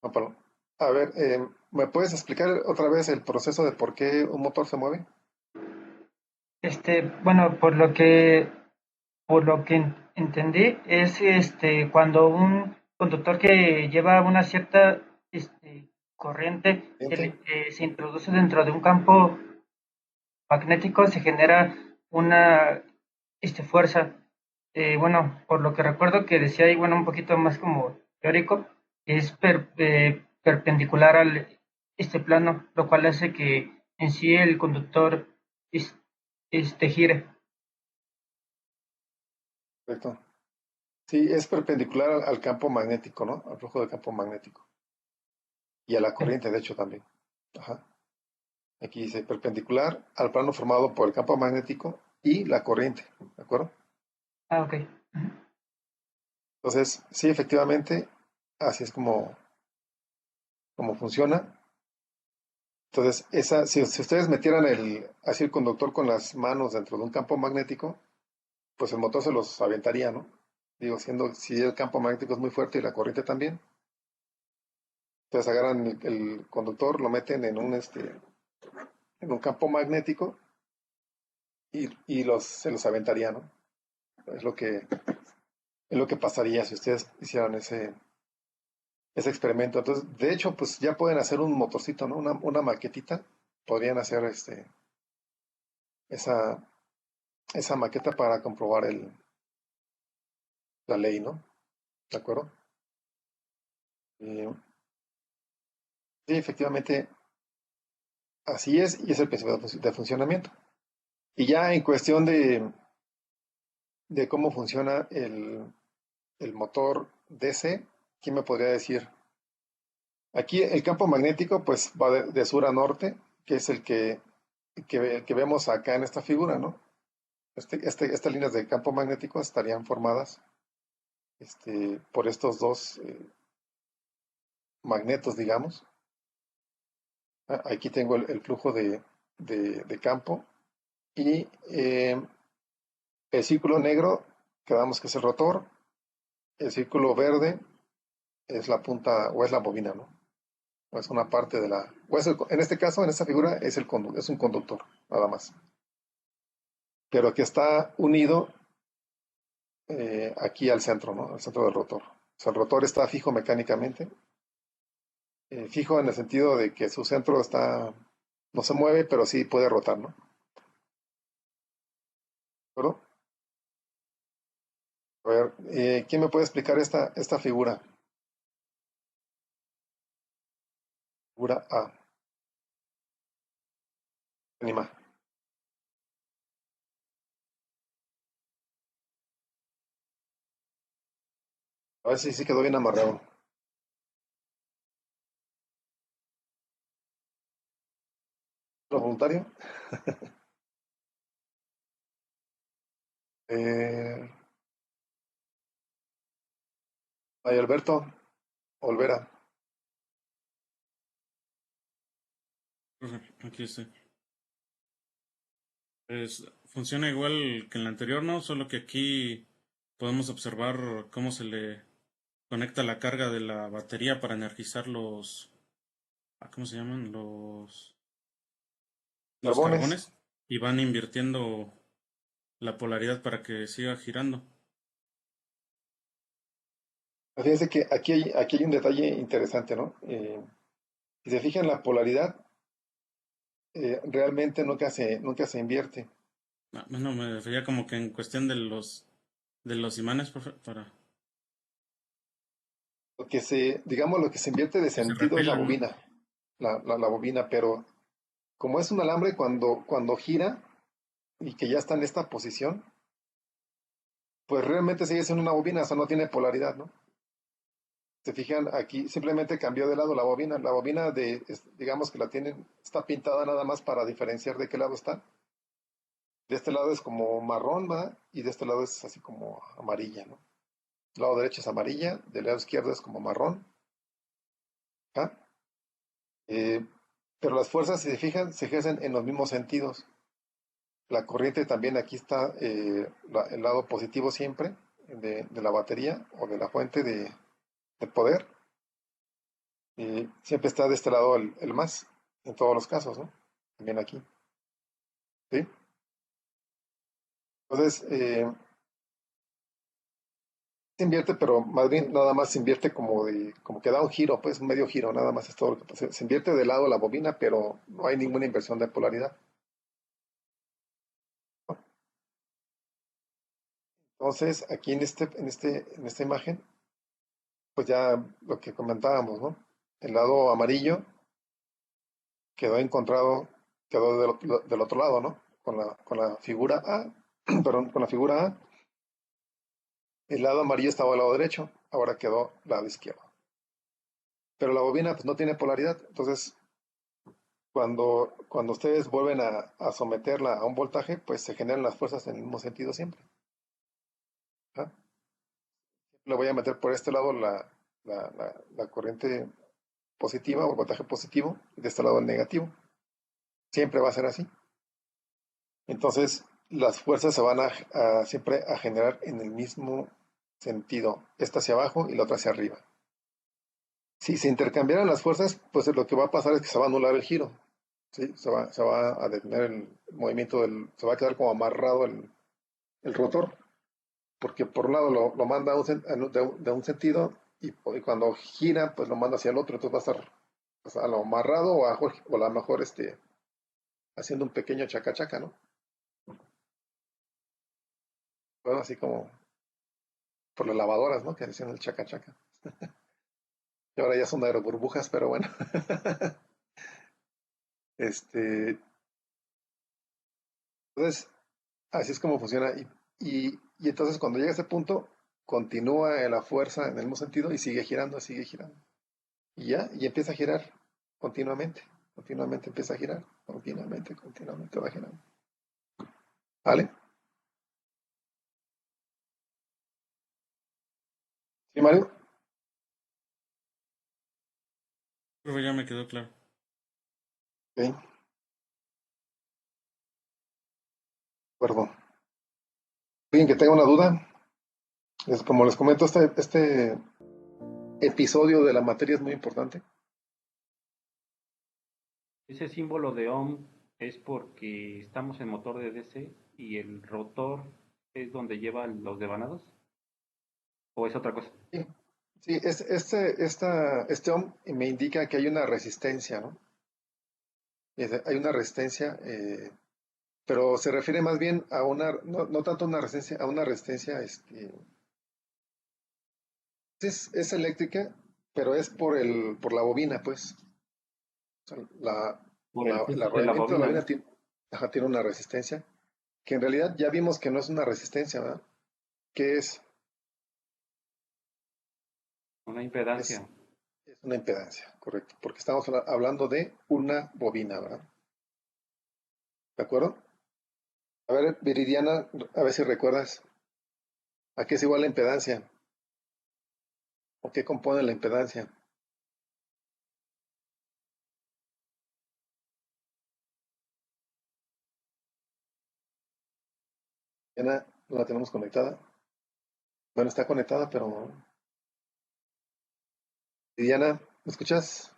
Juan Pablo. A ver, ¿me puedes explicar otra vez el proceso de por qué un motor se mueve? Bueno, por lo que entendí, es cuando un conductor que lleva una cierta corriente ¿Siente? se introduce dentro de un campo magnético, se genera una fuerza. Bueno, por lo que recuerdo que decía ahí, bueno, un poquito más como teórico, es perpendicular al plano, lo cual hace que en sí el conductor es- gire. Perfecto. Sí, es perpendicular al campo magnético, ¿no? Al flujo de campo magnético. Y a la Sí. corriente, de hecho, también. Ajá. Aquí dice perpendicular al plano formado por el campo magnético y la corriente, ¿de acuerdo? Ah, ok. Ujú. Entonces, sí, efectivamente, así es como funciona. Entonces, si ustedes metieran así el conductor con las manos dentro de un campo magnético, pues el motor se los aventaría, ¿no? Digo, si el campo magnético es muy fuerte y la corriente también, entonces agarran el conductor, lo meten en un campo magnético y se los aventaría, ¿no? Es lo que, es lo que pasaría si ustedes hicieran ese experimento. Entonces, de hecho, pues ya pueden hacer un motorcito, ¿no? Una maquetita. Podrían hacer esa, esa maqueta para comprobar la ley, ¿no? ¿De acuerdo? Y, sí, efectivamente, así es y es el principio de funcionamiento. Y ya en cuestión de cómo funciona el motor DC, ¿quién me podría decir? Aquí el campo magnético pues va de sur a norte, que es el que vemos acá en esta figura, ¿no? Estas líneas de campo magnético estarían formadas por estos dos magnetos, digamos. Aquí tengo el flujo de campo y el círculo negro, quedamos que es el rotor, el círculo verde es la punta o es la bobina, ¿no? O es una parte de la... en este caso, en esta figura, es un conductor, nada más. Pero que está unido aquí al centro, ¿no? Al centro del rotor. O sea, el rotor está fijo mecánicamente, fijo en el sentido de que su centro no se mueve, pero sí puede rotar, ¿no? ¿De acuerdo? A ver, ¿quién me puede explicar esta figura? Figura A. Anima. A ver si sí quedó bien amarrado. ¿Lo voluntario? Eh, Ay, Alberto, Olvera. Aquí está. Funciona igual que en la anterior, ¿no? Solo que aquí podemos observar cómo se le conecta la carga de la batería para energizar ¿cómo se llaman? Los Carbones. carbones y van invirtiendo la polaridad para que siga girando. Fíjense que aquí hay un detalle interesante, ¿no? Si se fijan, la polaridad realmente nunca se invierte. Ah, bueno, me refería como que en cuestión de los imanes, profe, para Lo que se invierte de que se sentido es la repelan, ¿no? bobina, la bobina, pero como es un alambre cuando gira y que ya está en esta posición, pues realmente sigue siendo una bobina, o sea, no tiene polaridad, ¿no? Se fijan, aquí simplemente cambió de lado la bobina. La bobina digamos que está pintada nada más para diferenciar de qué lado está. De este lado es como marrón, ¿va? Y de este lado es así como amarilla, ¿no? Del lado derecho es amarilla, del lado izquierdo es como marrón, ¿ah? Eh, pero las fuerzas, si se fijan, se ejercen en los mismos sentidos. La corriente también aquí está, el lado positivo siempre de la batería o de la fuente de poder. Siempre está de este lado el más, en todos los casos, ¿no? También aquí, ¿sí? Entonces, se invierte, pero más bien nada más se invierte como que da un giro, pues un medio giro, nada más es todo lo que pasa. Se invierte de lado la bobina, pero no hay ninguna inversión de polaridad. Entonces, aquí en esta imagen, pues ya lo que comentábamos, ¿no? El lado amarillo quedó encontrado, quedó del otro lado, ¿no? Con la figura A, perdón, con la figura A, el lado amarillo estaba al lado derecho, ahora quedó lado izquierdo. Pero la bobina pues no tiene polaridad, entonces cuando ustedes vuelven a someterla a un voltaje, pues se generan las fuerzas en el mismo sentido siempre. ¿Ah? Le voy a meter por este lado la corriente positiva o el voltaje positivo y de este lado el negativo. Siempre va a ser así. Entonces, las fuerzas se van siempre a generar en el mismo sentido, esta hacia abajo y la otra hacia arriba. Si se intercambiaran las fuerzas, pues lo que va a pasar es que se va a anular el giro, ¿sí? Se va a detener el movimiento se va a quedar como amarrado el rotor, porque por un lado lo manda de un sentido y cuando gira, pues lo manda hacia el otro, entonces va a estar pues, a lo amarrado o a lo mejor haciendo un pequeño chaca-chaca, ¿no? Bueno, así como por las lavadoras, ¿no? Que hacían el chaca-chaca. Y ahora ya son aeroburbujas, pero bueno. Este, entonces, así es como funciona. Y entonces cuando llega a ese punto, continúa la fuerza en el mismo sentido y sigue girando, sigue girando. Y empieza a girar continuamente. Continuamente empieza a girar. Continuamente va girando. ¿Vale? ¿Sí, Mario? Profe, ya me quedó claro. Ok, de acuerdo. ¿Alguien que tenga una duda? Como les comento, este episodio de la materia es muy importante. Ese símbolo de ohm es porque estamos en motor de DC y el rotor es donde lleva los devanados. ¿O es otra cosa? Sí, sí, este ohm me indica que hay una resistencia, ¿no? Hay una resistencia, pero se refiere más bien no tanto a una resistencia, a una resistencia, es eléctrica, pero es por la bobina, pues. O sea, Por el el peso de la arrollamiento de la bobina, bobina ¿no? tiene una resistencia, que en realidad ya vimos que no es una resistencia, ¿verdad? Que Una es, impedancia. es una impedancia, correcto, porque estamos hablando de una bobina, ¿verdad? ¿De acuerdo? A ver, Viridiana, a ver si recuerdas a qué es igual la impedancia o qué compone la impedancia. Diana, no la tenemos conectada. Bueno, está conectada, pero Viridiana, ¿me escuchas?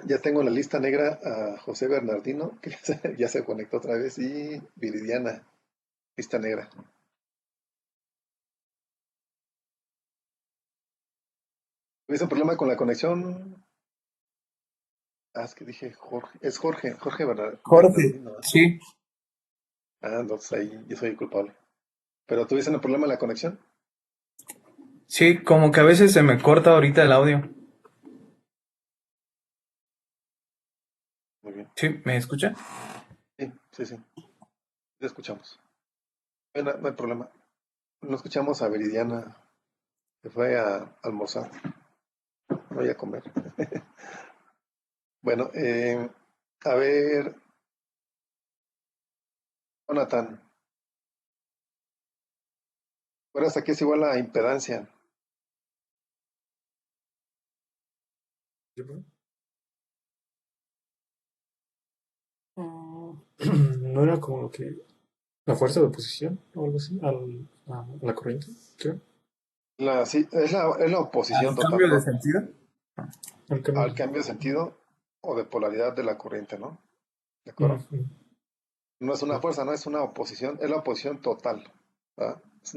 Ya tengo en la lista negra a José Bernardino, que ya se conectó otra vez, y Viridiana, lista negra. ¿Tuviste un problema con la conexión? Ah, es que dije Jorge, es Jorge Jorge, Bernardino, ¿eh? sí, Ah, entonces ahí yo soy el culpable. ¿Pero tuviste un problema en la conexión? sí, como que a veces se me corta ahorita el audio. Muy bien. Sí, ¿me escucha? Sí, te escuchamos. Bueno, no hay problema. No escuchamos a Viridiana, que fue a almorzar, no voy a comer. Bueno, a ver, Jonathan, ¿recuerdas aquí es igual a impedancia? ¿Sí, pues? No era como que la fuerza de oposición o algo así a la corriente, creo. Sí, es la oposición ¿Al total, cambio de ¿no? sentido? Al cambio. Al cambio de sentido o de polaridad de la corriente, ¿no? ¿De acuerdo? Ujú. No es una fuerza, no es una oposición, es la oposición total, ¿verdad? Es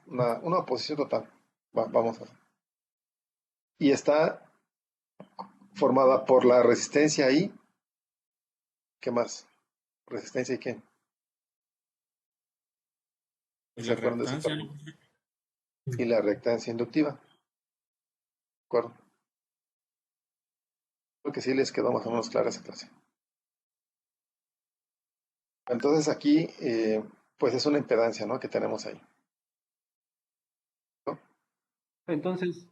una oposición total. Vamos a ver. Y está formada por la resistencia y, ¿qué más? ¿Resistencia y qué? Y ¿Se la acuerdan de ese reactancia, término? Y la reactancia inductiva, ¿de acuerdo? Creo que sí les quedó más o menos clara esa clase. Entonces aquí, pues es una impedancia, ¿no? Que tenemos ahí, ¿no? Entonces,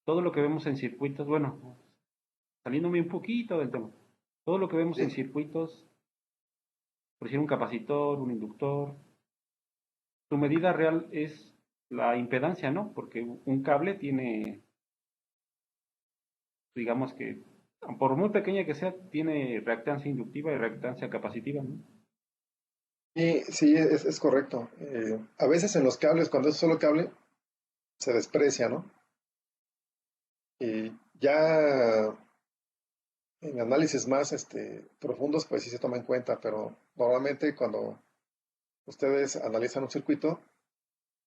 todo lo que vemos en circuitos, bueno, saliéndome un poquito del tema, todo lo que vemos en Sí. circuitos, por decir un capacitor, un inductor, su medida real es la impedancia, ¿no? Porque un cable tiene, digamos que, por muy pequeña que sea, tiene reactancia inductiva y reactancia capacitiva, ¿no? Sí, es correcto. A veces en los cables, cuando es solo cable, se desprecia, ¿no? Y ya en análisis más profundos, pues sí se toma en cuenta, pero normalmente cuando ustedes analizan un circuito,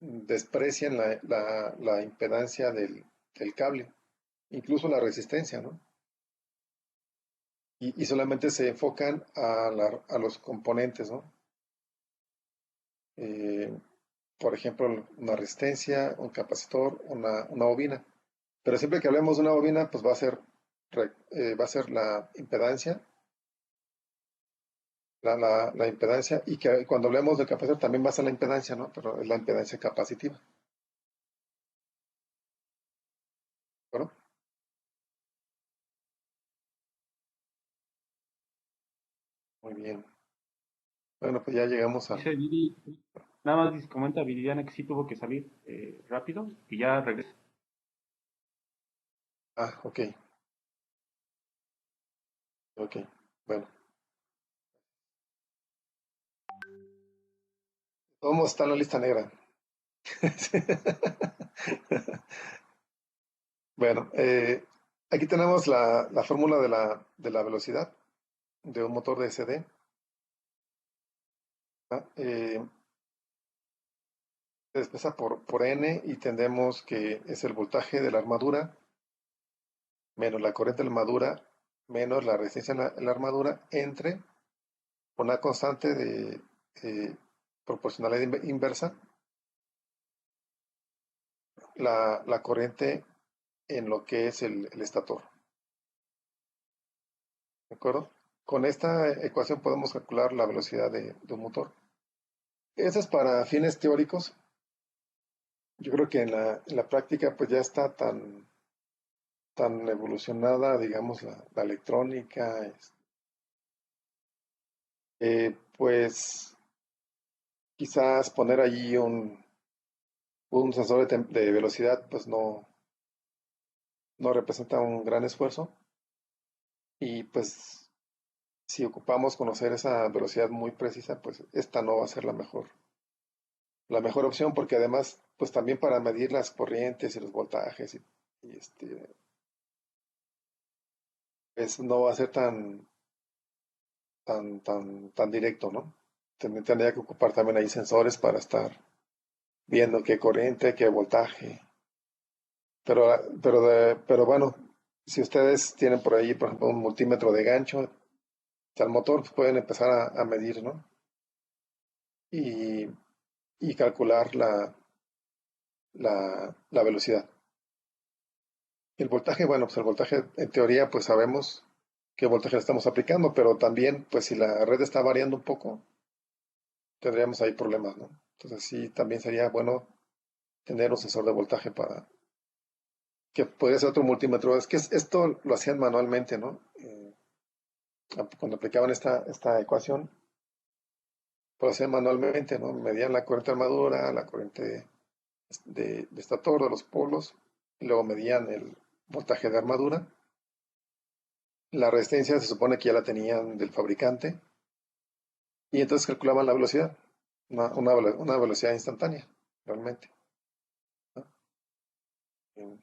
desprecian la impedancia del cable, incluso la resistencia, ¿no? Y solamente se enfocan a los componentes, ¿no? Eh, por ejemplo, una resistencia, un capacitor, una bobina. Pero siempre que hablemos de una bobina, pues va a ser la impedancia, la impedancia, y que cuando hablemos del capacitor también va a ser la impedancia, ¿no? Pero es la impedancia capacitiva, ¿de acuerdo? Muy bien. Bueno, pues ya llegamos a... Dice Viri, nada más comenta Viridiana que sí tuvo que salir rápido y ya regresa. Ah, ok, bueno. Todos está en la lista negra. Bueno, aquí tenemos la fórmula de la velocidad de un motor de SD. ¿Ah? Se expresa por N y entendemos que es el voltaje de la armadura menos la corriente de la armadura menos la resistencia en la armadura entre una constante de proporcionalidad inversa, la corriente en lo que es el estator. ¿De acuerdo? Con esta ecuación podemos calcular la velocidad de un motor. Eso es para fines teóricos. Yo creo que en la práctica pues ya está tan evolucionada, digamos, la electrónica, pues quizás poner allí un sensor de velocidad pues no representa un gran esfuerzo, y pues si ocupamos conocer esa velocidad muy precisa, pues esta no va a ser la mejor opción, porque además pues también para medir las corrientes y los voltajes y pues no va a ser tan directo, ¿no? Tendría que ocupar también ahí sensores para estar viendo qué corriente, qué voltaje. Pero bueno, si ustedes tienen por ahí, por ejemplo, un multímetro de gancho, al motor, pues pueden empezar a medir, ¿no? Y, y calcular la velocidad. El voltaje, bueno, pues el voltaje en teoría pues sabemos qué voltaje le estamos aplicando, pero también pues si la red está variando un poco, tendríamos ahí problemas, ¿no? Entonces sí, también sería bueno tener un sensor de voltaje para que puede ser otro multímetro. Es que esto lo hacían manualmente, ¿no? Cuando aplicaban esta ecuación, lo hacían manualmente, ¿no? Medían la corriente de armadura, la corriente de estator de los polos, y luego medían el voltaje de armadura. La resistencia se supone que ya la tenían del fabricante, y entonces calculaban la velocidad, una velocidad instantánea, realmente, ¿no?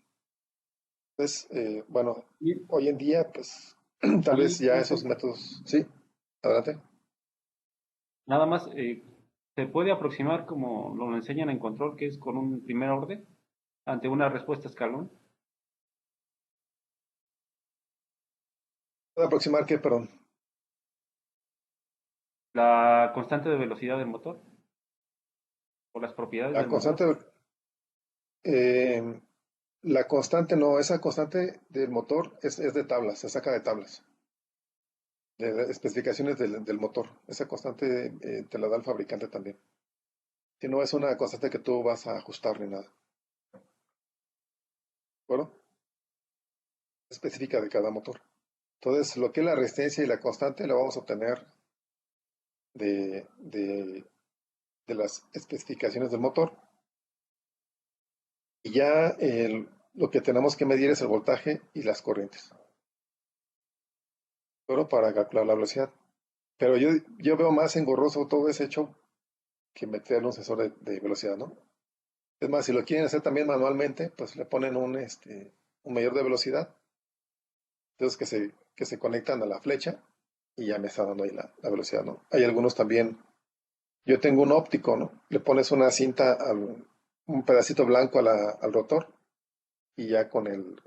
Entonces, bueno, Y, hoy en día, pues, tal vez y ya no esos sé, métodos, sí, adelante. nada más, se puede aproximar como lo enseñan en control, que es con un primer orden ante una respuesta escalón. Puedo aproximar que, perdón, La constante de velocidad del motor o las propiedades la del motor. constante, eh, la constante no, esa constante del motor es de tablas, se saca de tablas, de especificaciones del motor. Esa constante te la da el fabricante también. Si no es una constante que tú vas a ajustar ni nada. Bueno, específica de cada motor. Entonces, lo que es la resistencia y la constante la vamos a obtener de las especificaciones del motor. Y ya lo que tenemos que medir es el voltaje y las corrientes. Pero para calcular la velocidad. Pero yo veo más engorroso todo ese hecho que meter un sensor de velocidad, ¿no? Es más, si lo quieren hacer también manualmente, pues le ponen un medidor de velocidad, entonces que se conectan a la flecha y ya me está dando ahí la velocidad, ¿no? Hay algunos también, yo tengo un óptico, ¿no? Le pones una cinta, un pedacito blanco al rotor y ya con el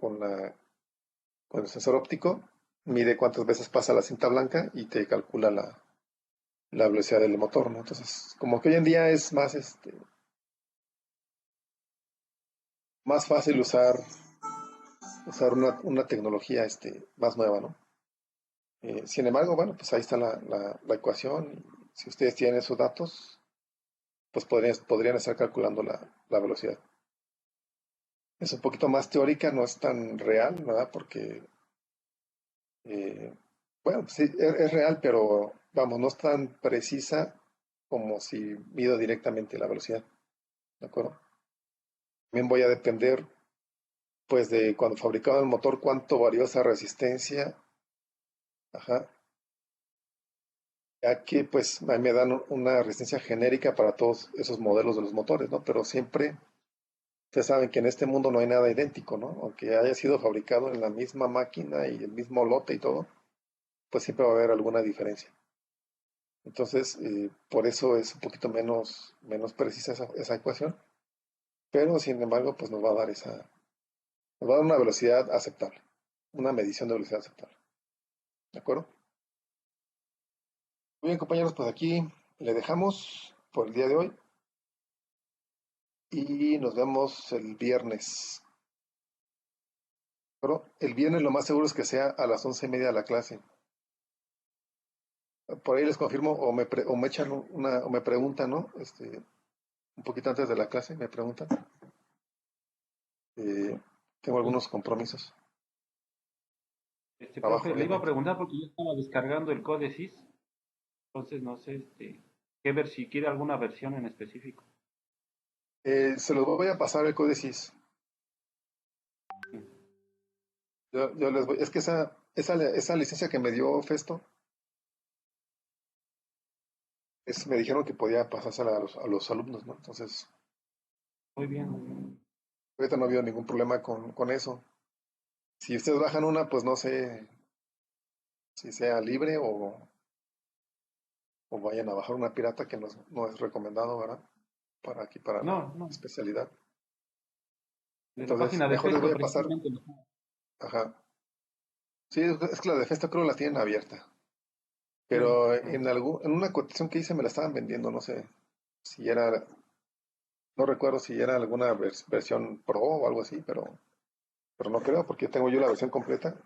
sensor óptico mide cuántas veces pasa la cinta blanca y te calcula la velocidad del motor, ¿no? Entonces, como que hoy en día es más fácil usar una tecnología más nueva, ¿no? Sin embargo, bueno, pues ahí está la ecuación. Y si ustedes tienen esos datos, pues podrían estar calculando la velocidad. Es un poquito más teórica, no es tan real, ¿verdad? Porque, eh, bueno, pues sí, es real, pero vamos, no es tan precisa como si mido directamente la velocidad, ¿de acuerdo? También voy a depender, pues, de cuando fabricaban el motor, cuánto varió esa resistencia, ajá, ya que pues a mí me dan una resistencia genérica para todos esos modelos de los motores, ¿no? Pero siempre, ustedes saben que en este mundo no hay nada idéntico, ¿no? Aunque haya sido fabricado en la misma máquina y el mismo lote y todo, pues siempre va a haber alguna diferencia. Entonces, por eso es un poquito menos precisa esa ecuación, pero sin embargo, pues nos va a dar una velocidad aceptable, una medición de velocidad aceptable, ¿de acuerdo? Muy bien, compañeros, pues aquí le dejamos por el día de hoy y nos vemos el viernes. Pero el viernes lo más seguro es que sea a las 11:30 de la clase. Por ahí les confirmo o me echan o me preguntan, ¿no? Un poquito antes de la clase me preguntan. Eh, Tengo algunos compromisos. Trabajo, Profe, le iba a obviamente. preguntar porque yo estaba descargando el Códice, entonces no sé, qué ver si quiere alguna versión en específico. Se los voy a pasar el códice. Yo les voy, es que esa licencia que me dio Festo, me dijeron que podía pasársela a los alumnos, ¿no? Entonces, Muy bien, muy bien. ahorita no ha habido ningún problema con eso. Si ustedes bajan una, pues no sé, si sea libre o vayan a bajar una pirata que no es recomendado, ¿verdad? Para aquí, para la No, no. especialidad. De la Entonces, página de mejor les voy Festo a pasar. precisamente. Ajá. Sí, es que la de Festo creo la tienen abierta. Sí. Pero en una cotización que hice me la estaban vendiendo, no sé si era, no recuerdo si era alguna versión Pro o algo así, pero no creo porque tengo yo la versión completa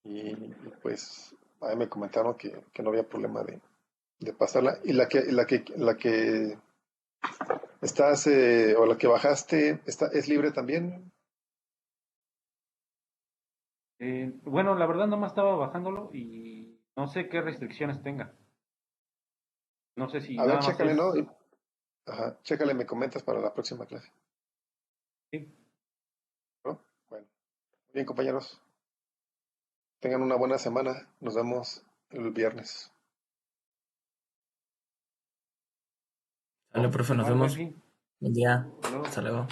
y pues ahí me comentaron que no había problema de pasarla. Y la que estás o la que bajaste es libre también. Bueno, la verdad nomás estaba bajándolo y no sé qué restricciones tenga. No sé si A ver, nada más chécale, ¿no? es... Ajá, chécale, me comentas para la próxima clase, Sí. ¿no? Bueno, bien compañeros, tengan una buena semana, nos vemos el viernes. Dale, profe, nos Igual, buen vemos. fin. Buen día. Hasta luego. Hasta luego.